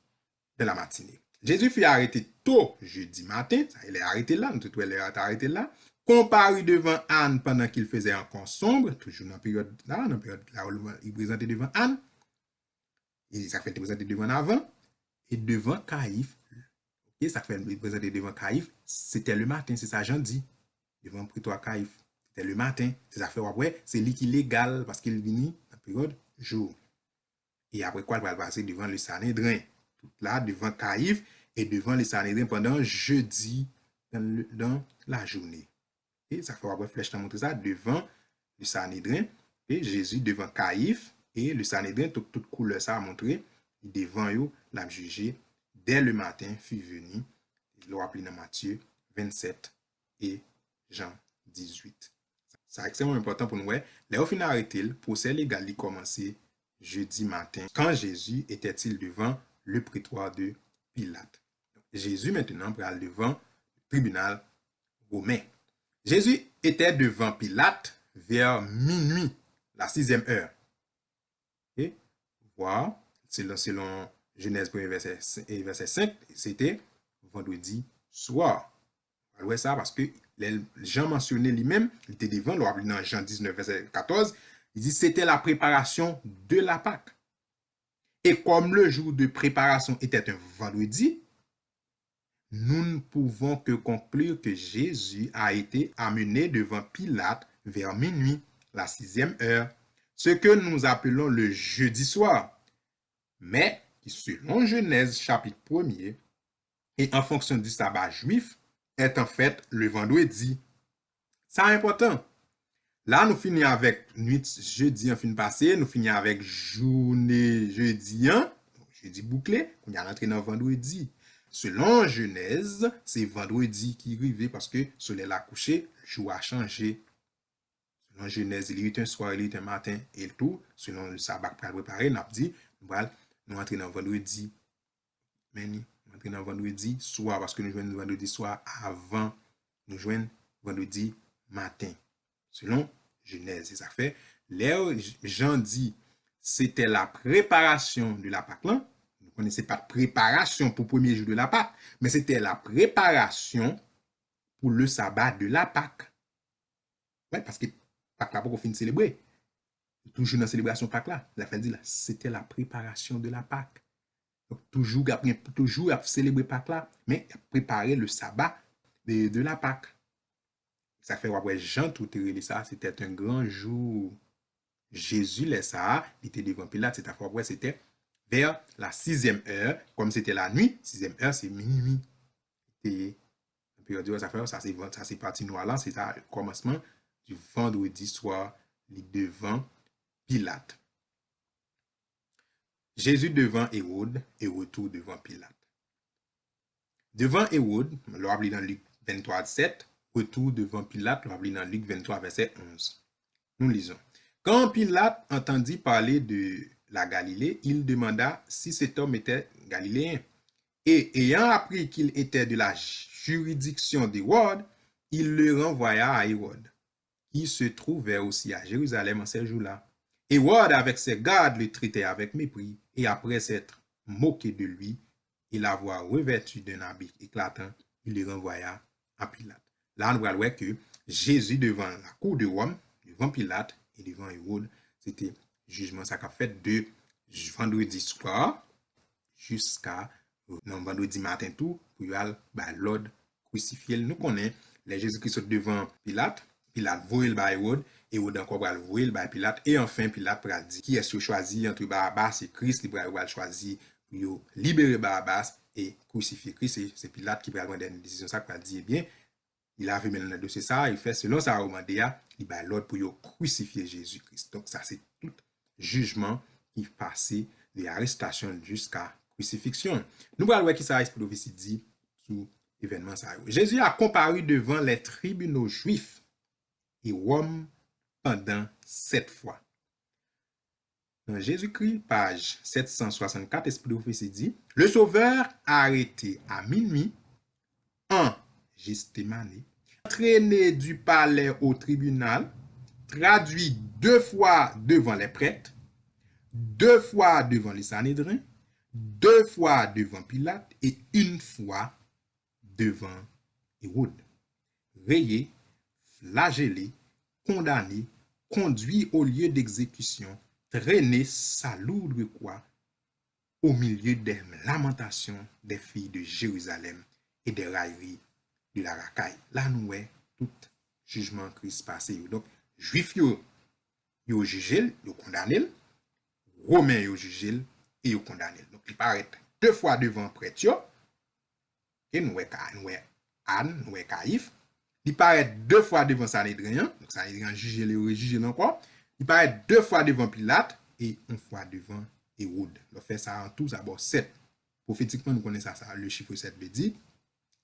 de la matinée. Jésus fut arrêté tôt jeudi matin, il est arrêté là, nous tout est arrêté là, comparu devant Anne pendant qu'il faisait encore sombre, toujours dans la période là où il présentait devant Anne, et ça fait présenter devant avant, et devant Caïphe, et ça fait présenter devant Caïphe, c'était le matin, c'est ça Jean dit, devant le prétoire Caïphe, c'était le matin, c'est ça fait après, c'est lui qui est légal, parce qu'il vient dans la période jour. Et après quoi, il va passer devant le Sanhédrin. Tout là, devant Caïphe et devant le Sanhédrin pendant jeudi dans la journée. Et ça fait après flèche montrer ça devant le Sanhédrin et Jésus devant Caïphe et le Sanhédrin, toute couleur ça a montré, devant eux, l'a jugé dès le matin, fut venu, il l'a appelé dans Matthieu 27 et Jean 18. C'est extrêmement important pour nous. Là, au final, arrêté, le procès légal a commencé jeudi matin. Quand Jésus était-il devant le prétoire de Pilate? Jésus maintenant pral devant le tribunal romain. Jésus était devant Pilate vers minuit, la 6e heure. Et voilà, selon Genèse 1 verset 5, c'était vendredi soir. Alors ça parce que Jean mentionnait lui-même, il était devant, dans Jean 19 verset 14, il dit c'était la préparation de la Pâque. Et comme le jour de préparation était un vendredi, nous ne pouvons que conclure que Jésus a été amené devant Pilate vers minuit, la 6e heure, ce que nous appelons le jeudi soir, mais qui selon Genèse chapitre 1er et en fonction du sabbat juif, est en fait le vendredi. C'est important. Là, nous finissons avec nuit jeudi en fin passé, nous finissons avec journée jeudi, jeudi bouclé, on est rentré dans vendredi. Selon Genèse, c'est vendredi qui arrive parce que soleil a couché, le jour a changé. Selon Genèse, il y a eu un soir, il y a eu un matin et le tout. Selon le sabbat préparé, nous avons dit, nous rentrons dans vendredi. Mais nous rentrons dans vendredi soir parce que nous jouons vendredi soir avant, nous jouons vendredi matin. Selon Genèse, ça fait, là, Jean dit, c'était la préparation de la Pâque là. Vous ne connaissez pas de préparation pour le premier jour de la Pâque, mais c'était la préparation pour le sabbat de la Pâque. Ouais, parce que Pâque là, pour qu'on finisse célébrer. Toujours dans la célébration Pâque là, la fait dit là, c'était la préparation de la Pâque. Donc, toujours à célébrer Pâque là, mais à préparer le sabbat de la Pâque. Ça fait après Jean tout ça, c'était un grand jour. Jésus laisse ça, il était devant Pilate, c'était vers la 6e heure, comme c'était la nuit, 6e heure, c'est minuit. Et ça c'est parti noir là, c'est ça, le commencement du vendredi soir, devant Pilate. Jésus devant Hérode et retour devant Pilate. Devant Hérode, on l'a appelé dans Luc 23, 7, retour devant Pilate, on l'a appelé dans Luc 23, verset 11. Nous lisons. Quand Pilate entendit parler de la Galilée, il demanda si cet homme était galiléen. Et ayant appris qu'il était de la juridiction d'Hérode, il le renvoya à Hérode, qui se trouvait aussi à Jérusalem en ces jours-là. Hérode, avec ses gardes, le traitait avec mépris, et après s'être moqué de lui et l'avoir revêtu d'un habit éclatant, il le renvoya à Pilate. Là, on voit que Jésus, devant la cour de Rome, devant Pilate et devant Hérode, c'était jugement ça qu'a fait de vendredi soir jusqu'à vendredi matin tout, pour y aller l'ordre crucifié. Nous connaissons les Jésus-Christ devant Pilate, Pilate voit le Hérode, Hérode encore va le voir le Pilate, et enfin Pilate va dire qui est-ce choisi entre Barabbas et Christ, il va choisir pour libérer Barabbas et crucifier Christ. C'est Pilate qui prend une décision ça, qui va dire, eh bien, il a vu maintenant le dossier ça, il fait selon sa recommandé, il va l'ordre pour crucifier Jésus-Christ. Donc ça, c'est tout jugement qui passait de l'arrestation jusqu'à crucifixion. Nous allons voir qui ça Esprit prophétie dit sous événement ça. Jésus a comparu devant les tribunaux juifs et Rome pendant 7 fois. Dans Jésus-Christ, page 764, Esprit prophétie dit, le Sauveur a arrêté à minuit en Gethsémani, entraîné du palais au tribunal, traduit 2 fois devant les prêtres, 2 fois devant les Sanhédrins, 2 fois devant Pilate et 1 fois devant Hérode. Rayé, flagellé, condamné, conduit au lieu d'exécution, traîné sa lourde croix au milieu des lamentations des filles de Jérusalem et des railleries de la racaille. Là, nous voyons tout jugement Christ passé. Donc, juifs, ils jugé, ils condamné, romains, ils jugé et ils condamné. Donc, il paraît 2 fois devant prêtre, et nous voyons Anne, nous voyons Caïphe. Il paraît 2 fois devant Sanhédrin, donc Sanhédrin jugé encore. Il paraît 2 fois devant Pilate et 1 fois devant Hérode. On fait ça en tout, d'abord 7. Prophétiquement, nous connaissons ça, le chiffre 7 veut dire,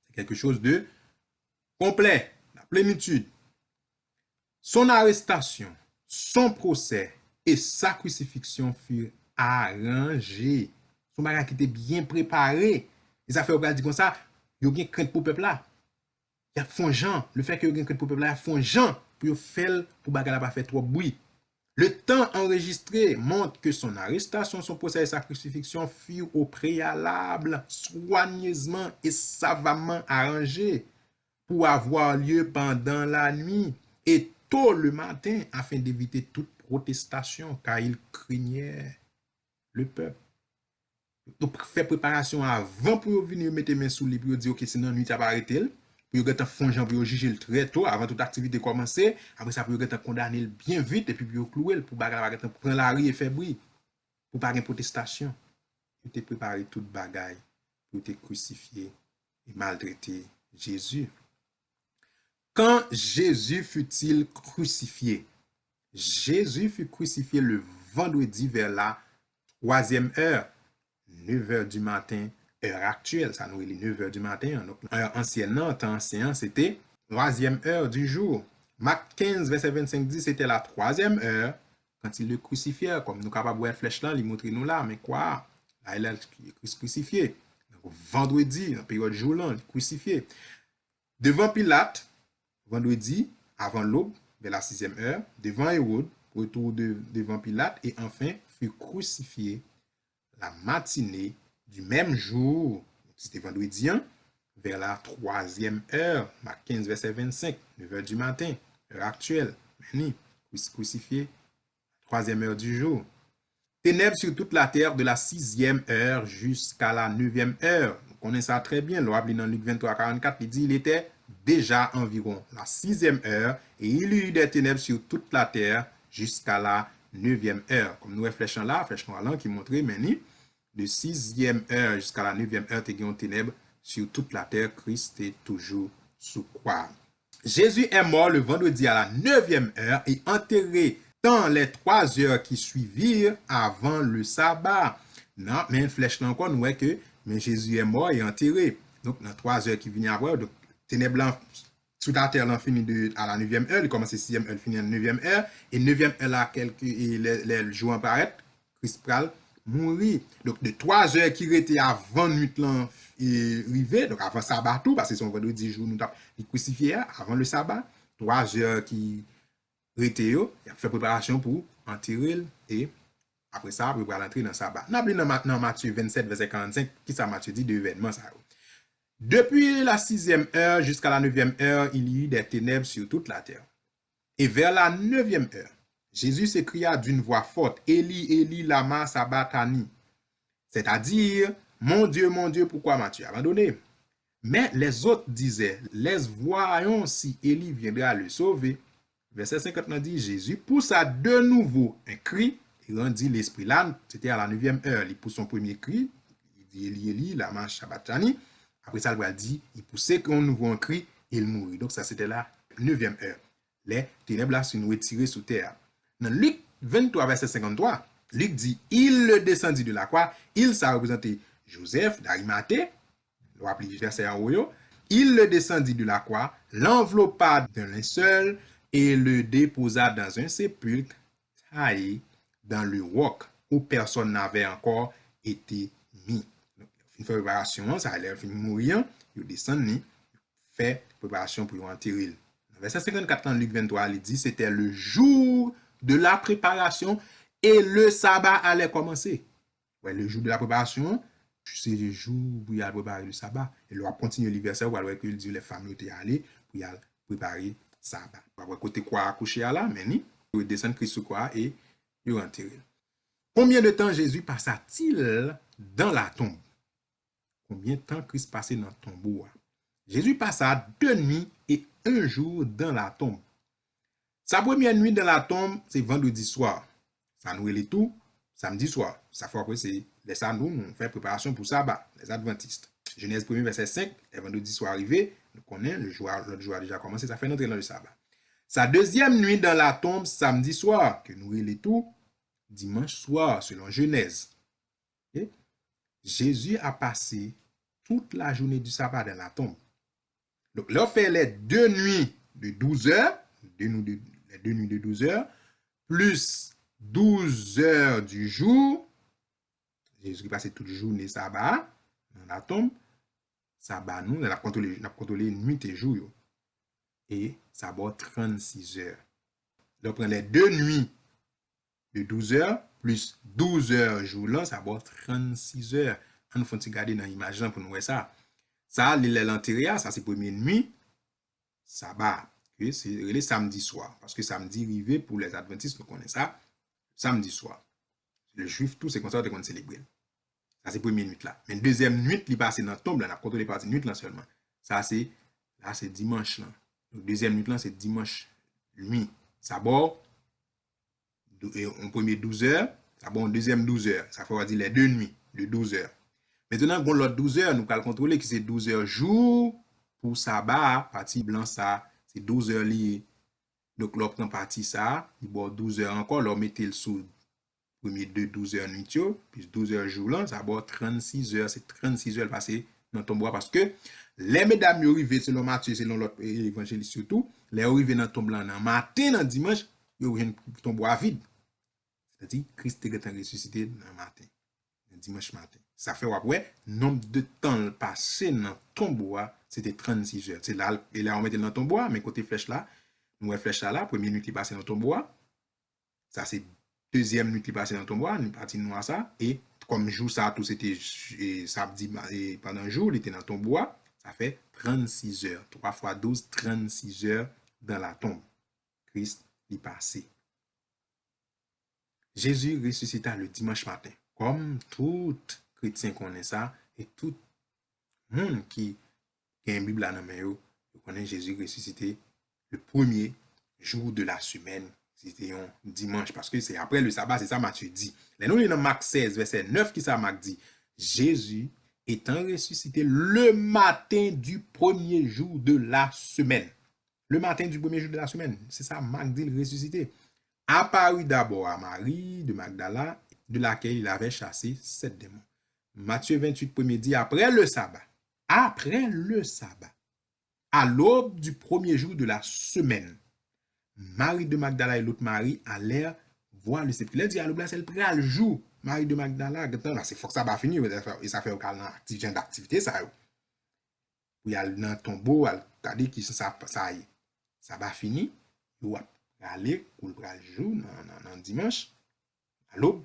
c'est quelque chose de complet, la plénitude. Son arrestation, son procès et sa crucifixion furent arrangés. Son bagage qui était bien préparé. Les affaires, on va dire comme ça, il y a bien crainte pour le peuple là. Il y a fond Jean, le fait que il y a crainte pour le peuple là, il y a fond Jean pour faire pour bagage pas faire trop bruit. Le temps enregistré montre que son arrestation, son procès et sa crucifixion furent au préalable soigneusement et savamment arrangés pour avoir lieu pendant la nuit et tôt le matin afin d'éviter toute protestation car il craignait le peuple. Donc, faire préparation avant pour venir mettre main sous lui pour dire ok, sinon nuit ça va arrêter. Pour vous font gens pour juger le très tôt avant toute activité commencer, après ça pour vous condamner bien vite et puis pour clouer pour bagarre prendre la rue et faire bruit pour pas une protestation. Il était préparé toute bagaille pour te crucifier et maltraiter Jésus. Quand Jésus fut-il crucifié? Jésus fut crucifié le vendredi vers la 3e heure, 9 h du matin, heure actuelle. Ça nous est les 9 h du matin. Donc, heure ancienne, temps ancien, c'était 3e heure du jour. Marc 15, verset 25 dit, c'était la 3e heure quand il le crucifiait. Comme nous capables de voir flèche là, il montre nous là, mais quoi? Là, il est crucifié. Donc, vendredi, en période jour là, il est crucifié. Devant Pilate, vendredi, avant l'aube, vers la 6e heure, devant Hérode, retour devant Pilate, et enfin fut crucifié la matinée du même jour, c'était vendredi, vers la 3e heure, Marc 15, verset 25, 9 h du matin, heure actuelle, crucifié, 3e heure du jour. Ténèbres sur toute la terre de la 6e heure jusqu'à la 9e heure. On connaît ça très bien. L'Oable dans Luc 23, 44, il dit il était déjà environ la 6e heure et il y eut des ténèbres sur toute la terre jusqu'à la 9e heure. Comme nous réfléchissons là, flèche noire là qui montrait, mais de 6e heure jusqu'à la 9e heure, il y a des ténèbres sur toute la terre. Christ est toujours sous croix. Jésus est mort le vendredi à la 9e heure et enterré dans les 3 heures qui suivirent avant le sabbat. Non, mais une flèche là encore, nous voyons que mais Jésus est mort et enterré. Donc, dans 3 heures qui viennent après, donc, ténèbres sous la terre, là, finit à la 9e heure, il commence à 6e heure, il finit à la 9e heure, et 9e heure, là, les jours apparaissent, Christ pral mourir. Donc, de 3 heures qui étaient avant nuit là, arrivé, donc avant sabbat tout, parce que c'est son vendredi jour, nous avons crucifié avant le sabbat, 3 heures qui étaient, il a fait préparation pour enterrer et après ça, il va entrer dans le sabbat. Nous avons maintenant Matthieu 27, verset 45, qui ça Matthieu dit de événements ça. Depuis la 6e heure jusqu'à la 9e heure, il y eut des ténèbres sur toute la terre. Et vers la 9e heure, Jésus s'écria d'une voix forte, Élie, Élie, lama sabachthani. C'est-à-dire, mon Dieu, pourquoi m'as-tu abandonné? Mais les autres disaient, laisse voyons si Élie viendra le sauver. Verset 50 dit, Jésus poussa de nouveau un cri et rendit l'esprit là, c'était à la 9e heure. Il pousse son premier cri, il dit Eli, Eli, lama sabachthani. Après ça, il va dire, il poussait qu'on nouveau un cri et il mourit. Donc ça, c'était la 9e heure. Les ténèbres là sont retirées sous terre. Dans Luc 23, verset 53, Luc dit, il le descendit de la croix, il s'est représenté Joseph d'Arimathée, on va appeler verset en haut, il le descendit de la croix, l'enveloppa d'un linceul et le déposa dans un sépulcre taillé dans le roc où personne n'avait encore été mis. Donc, il fait préparation, ça allait finir mourir, il descend, il fait préparation pour enterrer. Verset 54 dans Luc 23, il dit c'était le jour de la préparation et le sabbat allait commencer. Ouais, le jour de la préparation, c'est le jour où il a préparé le sabbat. Et il va continuer l'hiver, où il dit les femmes étaient allées pour y préparer le sabbat. On va côté quoi accoucher là, mais il descend Christ sur quoi et il enterré. Combien de temps Jésus passa-t-il dans la tombe? Combien de temps Christ passait dans le tombeau? Jésus passa 2 nuits et 1 jour dans la tombe. Sa première nuit dans la tombe, c'est vendredi soir. Ça nous est tout samedi soir. Ça fait après, c'est les samedis, on fait préparation pour sabbat, les adventistes. Genèse 1, verset 5, le vendredi soir arrivé, nous connaissons, l'autre jour a déjà commencé, ça fait notre dans le sabbat. Sa deuxième nuit dans la tombe, samedi soir, que nous est tout dimanche soir, selon Genèse. Okay? Jésus a passé toute la journée du sabbat dans la tombe. Donc, là, on fait les 2 nuits de 12 heures, les 2 nuits de 12 heures, plus 12 heures du jour. Jésus a passé toute la journée sabbat dans la tombe. Sabbat, nous, on a contrôlé nuit et jour. Et ça va 36 heures. Là, on prend les 2 nuits de 12 heures, plus 12 heures jour là, ça va 36 heures. On nous faut regarder dans l'image pour nous voir ça. Ça, l'intérieur, ça c'est première nuit, sabbat. C'est le samedi soir. Parce que samedi arrivé pour les adventistes, nous connaissons ça. Samedi soir. Le juif, tout, c'est comme ça qu'on célèbre. Ça, c'est première nuit là. Mais deuxième nuit, il passe dans la tombe, là, on a contrôlé partie nuit là seulement. Ça, c'est dimanche là. Donc, deuxième nuit là, c'est dimanche nuit. Ça va, en premier 12 heures, ça va en deuxième 12 heures. Ça fait dire les 2 nuits de 12 heures. Maintenant, pour l'autre 12 heures, nous allons contrôler que c'est 12 heures jour pour sabbat, partie blanc ça, c'est 12 heures lié. Donc, l'autre prend partie ça, il boit 12 heures encore, l'on mettez le sous premier 12 heures nuit, puis 12 heures jour là, ça boit 36 heures, c'est 36 heures passées dans ton bois parce que les mesdames y arrivent selon Matthieu, selon l'autre évangéliste surtout, les arrivent dans ton blanc dans matin, dans dimanche, ils arrivent ton bois vide. C'est-à-dire, Christ est ressuscité dans le matin, dimanche matin. Ça fait après, nombre de temps passé dans ton bois, c'était 36 heures. C'est là, et là, on mettait dans ton bois, mais côté flèche là, nous avons flèche là, première nuit qui passée dans ton bois. Ça, c'est deuxième nuit qui passée dans ton bois, nous parti noir ça. Et comme jour ça, tout c'était samedi, et pendant un jour, il était dans ton bois. Ça fait 36 heures. 3 fois 12, 36 heures dans la tombe. Christ est passé. Jésus ressuscita le dimanche matin. Comme tout chrétien connaît ça, et tout monde qui a une Bible dans la main, connaît Jésus ressuscité le premier jour de la semaine. C'était un dimanche, parce que c'est après le sabbat, c'est ça Matthieu dit. Là, nous, dans Marc 16, verset 9, qui ça Marc dit? Jésus étant ressuscité le matin du premier jour de la semaine. Le matin du premier jour de la semaine. C'est ça, Marc dit le ressuscité. Apparut d'abord à Marie de Magdala, de laquelle il avait chassé 7 démons. Matthieu 28, premier dit, après le sabbat, à l'aube du premier jour de la semaine, Marie de Magdala et l'autre Marie allèrent voir le sépulcre. Elle dit à l'aube là, c'est le premier jour. Marie de Magdala, c'est faut que ça va finir, et ça fait aucun d'activité, ça. Il y a dans tombeau, il a dit que ça va finir, il va aller, ou le jour, dans dimanche, à l'aube,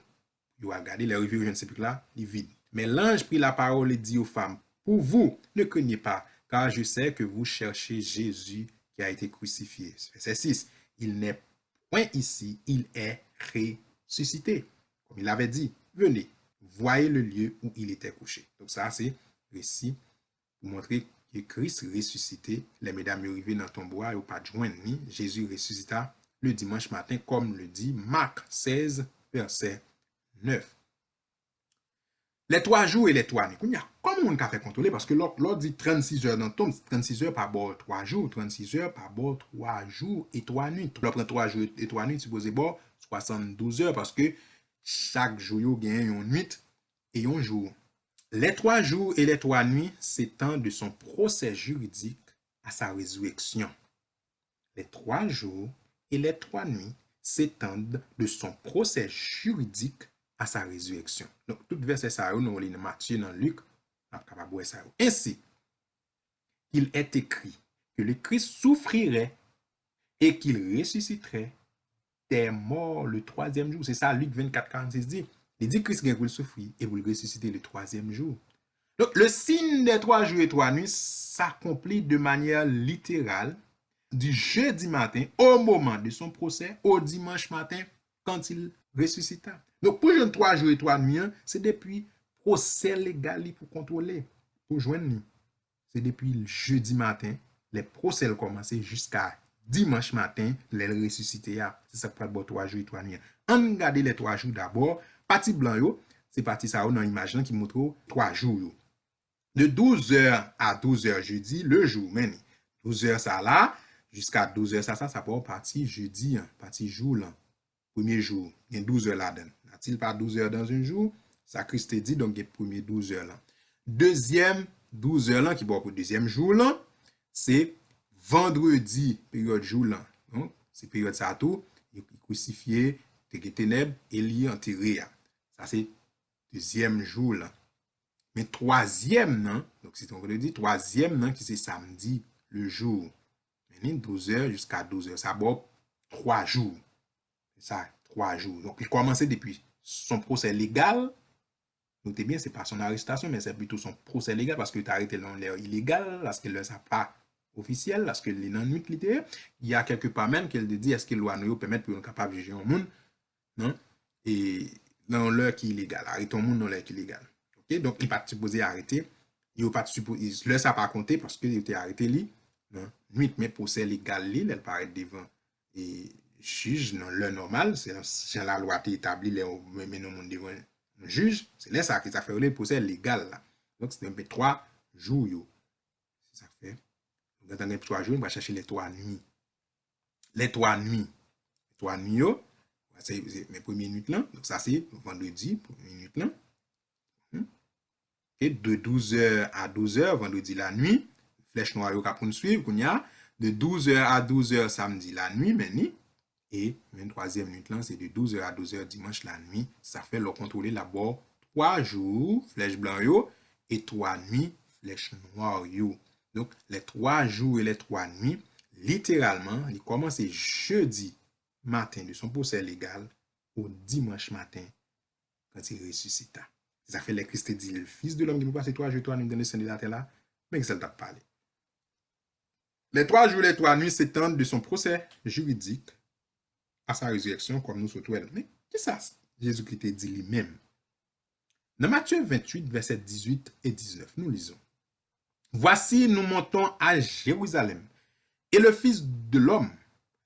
il va regarder les rivières, je ne sais plus là, il est vide. Mais l'ange prit la parole et dit aux femmes, pour vous, ne craignez pas, car je sais que vous cherchez Jésus qui a été crucifié. Verset 6, il n'est point ici, il est ressuscité. Comme il avait dit, venez, voyez le lieu où il était couché. Donc ça, c'est récit pour montrer que Christ ressuscité, les mesdames arrivées dans ton bois, et pas de joindre ni Jésus ressuscita le dimanche matin, comme le dit Marc 16, verset 9. Les 3 jours et les 3 nuits. Comment on a fait contrôler? Parce que l'autre dit 36 heures dans le temps, 36 heures par bord 3 jours, 36 heures par bord 3 jours et 3 nuits. L'autre prend 3 jours et 3 nuits, supposé bord 72 heures parce que chaque jour, il y a une nuit et un jour. Les 3 jours et les 3 nuits s'étendent de son procès juridique à sa résurrection. Les 3 jours et les 3 nuits s'étendent de son procès juridique à sa résurrection. Donc, tout verset ça, nous avons dans Matthieu, dans Luc, on est capable de voir ça. Ainsi, il est écrit que le Christ souffrirait et qu'il ressusciterait des morts le 3e jour. C'est ça, Luc 24, 46 dit. Il dit que Christ vient pour le souffrir et pour le ressusciter le 3e jour. Donc, le signe des 3 jours et 3 nuits s'accomplit de manière littérale du jeudi matin au moment de son procès au dimanche matin quand il ressuscita. Donc, pour jeune 3 jours et 3 nuits, c'est depuis procès légal pour contrôler, pour joindre. C'est depuis le jeudi matin, les procès commencent jusqu'à dimanche matin, les ressuscité. C'est ça pour le 3 jours et 3 nuits. On regarde les 3 jours d'abord. Partie blanc, c'est partie ça dans l'image qui montre 3 jours. De 12h à 12h jeudi, le jour, 12h ça là, jusqu'à 12h ça part partie jeudi, partie jour là. Premier jour, il y a 12h là-dedans. N'a-t-il pas 12h dans un jour? Ça Christ dit, donc il y a premier 12h là. Deuxième 12h là, qui va pour deuxième jour là, c'est vendredi, période jour là. Donc, c'est période ça tout, il est crucifié, il est ténèbres, et il est enterré. Ça c'est deuxième jour là. Mais troisième, non? Donc, si on veut dire troisième, non, qui c'est samedi, le jour. 12h jusqu'à 12h. Ça va 3 jours. C'est ça, 3 jours. Donc, il commençait depuis son procès légal. Notez bien, ce n'est pas son arrestation, mais c'est plutôt son procès légal parce que tu as arrêté l'air illégal, parce que ce n'est pas officiel, parce que les non-nuit littéraires. Il y a quelque part même qu'elle dit est-ce que la loi nous permet pour nous capable de juger un monde, non? Et dans l'heure qui est illégal. Arrêter un monde dans l'heure qui est illégal. Okay? Donc, il n'est pas supposé arrêter. Il n'est pas supposé. Le ça pas compté parce qu'il était arrêté. Li, non? Nuit, mais procès légal, elle paraît devant et juge dans l'heure normale. C'est la loi qui établit les monde devant un juge. C'est là ça qui ça fait le procès légal. Là. Donc, c'est un peu 3 jours. C'est ça fait. Dans les 3 jours, on va chercher les 3 nuits. Les 3 nuits. Les 3 nuits, c'est mes premières nuits là. Donc, ça, c'est vendredi, première nuit là. Et de 12h à 12h, vendredi la nuit, flèche noire au pour nous suivre, qu'on y a. De 12h à 12h samedi la nuit, meni. Et 23e nuit là, c'est de 12h à 12h dimanche la nuit. Ça fait le contrôler là-bas 3 jours, flèche blanc yo, et 3 nuits, flèche noire yo. Donc, les 3 jours et les 3 nuits, littéralement, il commence jeudi matin de son procès légal au dimanche matin quand il ressuscita. Ça fait les Christ dit le Fils de l'homme qui nous passe 3 jours et 3 nuits dans le sein de la terre là, mais ça t'a parlé. Les 3 jours et les 3 nuits s'étendent de son procès juridique à sa résurrection comme nous souhaitons. Mais qu'est-ce que ça Jésus-Christ dit lui-même? Dans Matthieu 28, versets 18 et 19, nous lisons. Voici, nous montons à Jérusalem, et le Fils de l'homme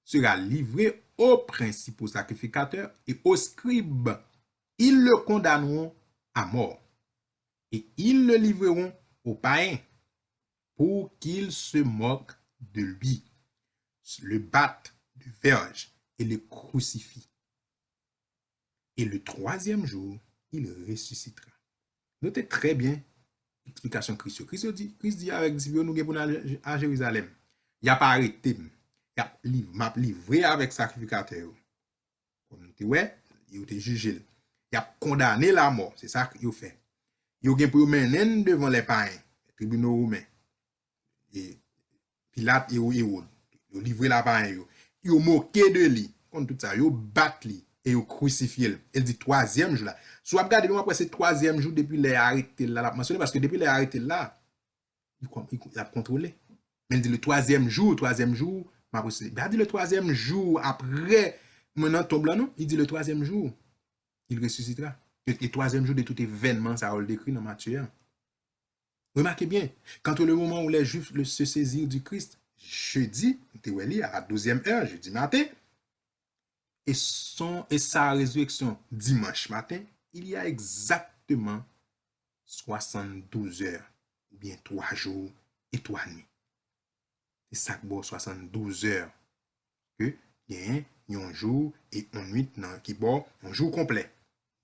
sera livré aux principaux sacrificateurs et aux scribes. Ils le condamneront à mort, et ils le livreront aux païens pour qu'ils se moquent de lui, le battent de verge et le crucifient. Et le 3e jour, il ressuscitera. Notez très bien l'explication de Christ. Christ dit avec disciples, nous allons à Jérusalem. Il n'a pas arrêté. Il m'a livré avec sacrificateur. Comme nous ouais, il a été jugé. Il a condamné la mort. C'est ça qu'il a fait. Il a pour mener devant les païens, les tribunaux romains. Et Pilate et Hérode. Il a livré la païen. Il a moqué de lui. Comme tout ça, il a battu lui. Et il a crucifié. Il dit 3e jour là. Soit regardez après ce 3e jour depuis les arrêtés là. Parce que depuis les arrêtés là, il a contrôlé. Mais il dit le 3e jour, il dit le 3e jour après, maintenant tombe là, non? Il dit le 3e jour, il ressuscitera. Le 3e jour de tout événement, ça a le décrit dans Matthieu. Remarquez bien, quand le moment où les Juifs se saisirent du Christ, jeudi, à la 12e heure, jeudi matin, et sa résurrection dimanche matin, il y a exactement 72 heures, ou bien 3 jours et 3 nuits. C'est ça que bon 72 heures que il y a un jour et une nuit qui bon un jour complet.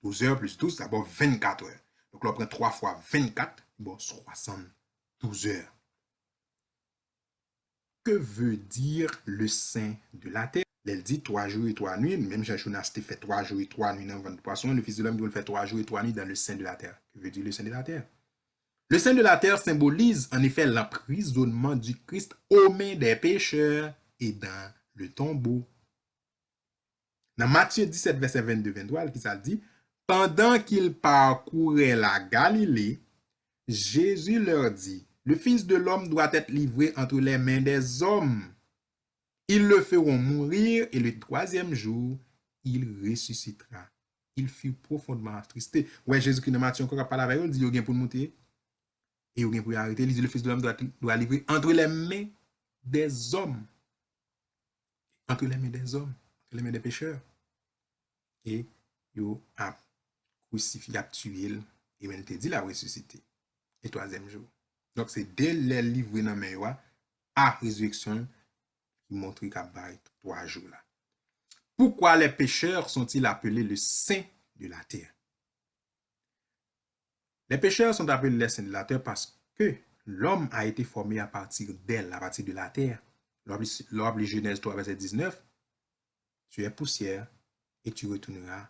12 heures plus 12, ça bon 24 heures. Donc là, on prend 3 fois 24, bon 72 heures. Que veut dire le sein de la terre? Elle dit 3 jours et 3 nuits, même Jean-Jonas fait 3 jours et 3 nuits dans le ventre du poisson, le Fils de l'homme doit faire 3 jours et 3 nuits dans le sein de la terre. Que veut dire le sein de la terre? Le sein de la terre symbolise en effet l'emprisonnement du Christ aux mains des pécheurs et dans le tombeau. Dans Matthieu 17, verset 22-23, qui ça dit, pendant qu'ils parcouraient la Galilée, Jésus leur dit, le Fils de l'homme doit être livré entre les mains des hommes. Ils le feront mourir et le troisième jour, il ressuscitera. Il fut profondément attristé. Ouais, Jésus-Christ dans Matthieu encore parlé avec eux, il dit, il y a pour monter. Et il y a pour arrêter. Il dit, le Fils de l'homme doit livrer entre les mains des hommes. Entre les mains des hommes. Entre les mains des pécheurs. Et il a crucifié, a tué, et il te dit, il a ressuscité. Et troisième jour. Donc, c'est dès les livrés dans les mains à résurrection qui montre qu'il y a 3 jours là. Pourquoi les pécheurs sont-ils appelés le sein de la terre? Les pécheurs sont appelés le sein de la terre parce que l'homme a été formé à partir d'elle, à partir de la terre. L'Oble Genèse 3, verset 19, tu es poussière et tu retourneras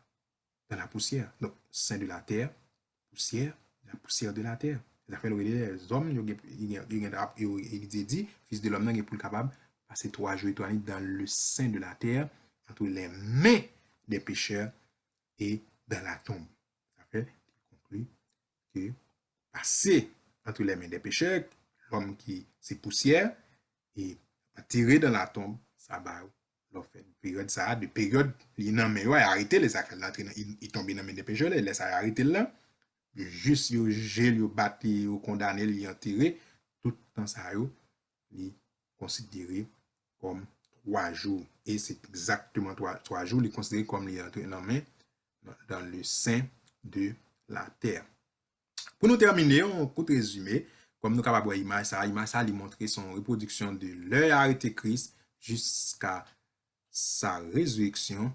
dans la poussière. Donc, sein de la terre, poussière, la poussière de la terre. Les hommes, il dit, Fils de l'homme, il est pour capable passer 3 jours et 3 nuits dans le sein de la terre, entre les mains des pécheurs et dans la tombe. Ça fait, il conclut que passer entre les mains des pécheurs, l'homme qui c'est poussière, et tirer dans la tombe, ça va leur faire une période ça, de période, il n'a mais arrêter les affaires, il tombe dans les mains des pécheurs, il laisse arrêter là, juste il juge, il battre, il condamner, il enterrer, tout dans ça, il considéré comme 3 jours. Et c'est exactement 3 jours, il est considéré comme il est entré dans le sein de la terre. Pour nous terminer, on peut résumer, comme nous avons vu l'image, ça lui montre son reproduction de l'heure arrêté Christ jusqu'à sa résurrection.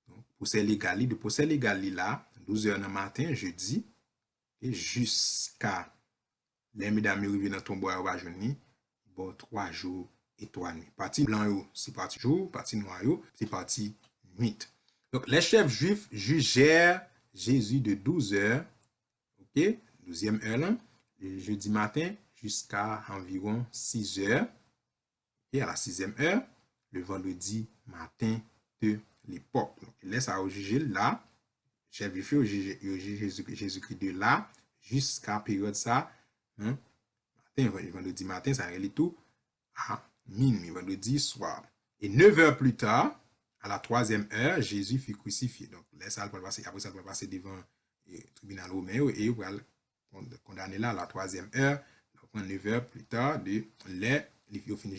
Donc, procès légal, de procès légal là, 12 heures dans matin, jeudi, et jusqu'à les mesdames arrivent dans le tombeau à Wajoni, bon 3 jours et 3 nuits. Partie blanc, c'est partie jour, partie noir, c'est partie nuit. Donc, les chefs juifs jugèrent Jésus de 12 heures, ok, 12e heure là, le jeudi matin jusqu'à environ 6 heures, et à la 6e heure, le vendredi matin de l'époque. Donc, laisse à juger là, chef juif Jésus-Christ de là jusqu'à période ça, hein, vendredi matin, ça arrive tout à minuit, vendredi soir. Et 9 heures plus tard, à la 3e heure, Jésus fut crucifié. Donc, après ça, il va passer devant le tribunal romain et il va condamner là à la 3e heure. Donc, 9 heures plus tard, les Juifs ont fini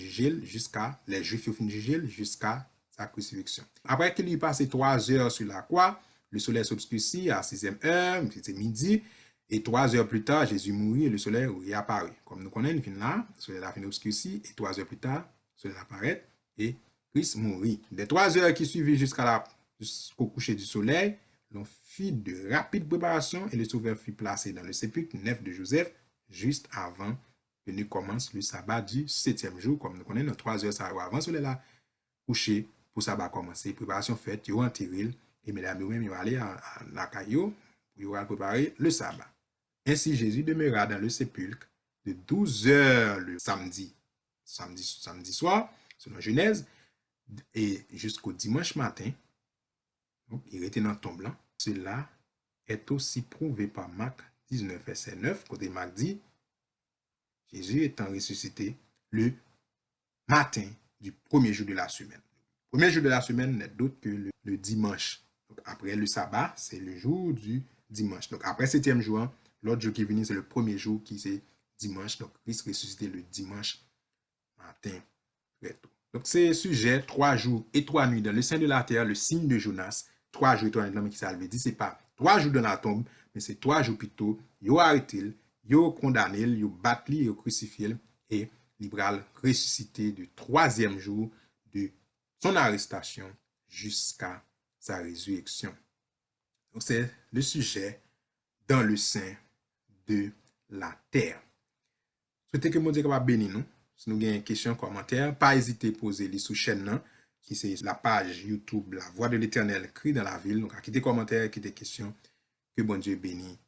juger jusqu'à sa crucifixion. Après qu'il y ait passé 3 heures sur la croix, le soleil s'obscurcit à 6e heure, c'était midi. Et 3 heures plus tard, Jésus mourit et le soleil réapparaît. Comme nous connaissons, il là, le soleil a fini obscurci et 3 heures plus tard, le soleil apparaît et Christ mourit. Des 3 heures qui suivent jusqu'au coucher du soleil, l'on fit de rapides préparations et le sauveur fut placé dans le sépulcre neuf de Joseph juste avant que ne commence le sabbat du 7e jour. Comme nous connaissons, 3 heures avant le soleil a couché pour sabbat commencer. Préparation faite, ils ont enterré et mesdames eux-mêmes ils vont aller à la caillou pour préparer le sabbat. Ainsi, Jésus demeura dans le sépulcre de 12 heures le samedi soir, selon Genèse, et jusqu'au dimanche matin. Donc, il était dans le tombe blanc. Cela est aussi prouvé par Marc 19, verset 9, côté Marc dit, Jésus étant ressuscité le matin du premier jour de la semaine. Le premier jour de la semaine n'est d'autre que le dimanche. Donc, après le sabbat, c'est le jour du dimanche. Donc, après 7e jour, l'autre jour qui est venu, c'est le premier jour qui c'est dimanche. Donc, Christ ressuscité le dimanche matin très tôt. Donc, c'est sujet 3 jours et 3 nuits dans le sein de la terre, le signe de Jonas. 3 jours et 3 nuits, qui ça veut dire, c'est pas 3 jours dans la tombe, mais c'est 3 jours plutôt yo arrêté, yo condamné, yo battu, yo crucifié et libéral ressuscité du troisième jour de son arrestation jusqu'à sa résurrection. Donc c'est le sujet dans le sein de la terre. Souhaitez que mon Dieu capable bénir nous. Si nous avons une question, commentaire, pas hésiter à poser les sous chaîne qui c'est la page YouTube La Voix de l'Éternel crie dans la ville. Donc à quitter commentaire, quitter question. Que bon Dieu bénisse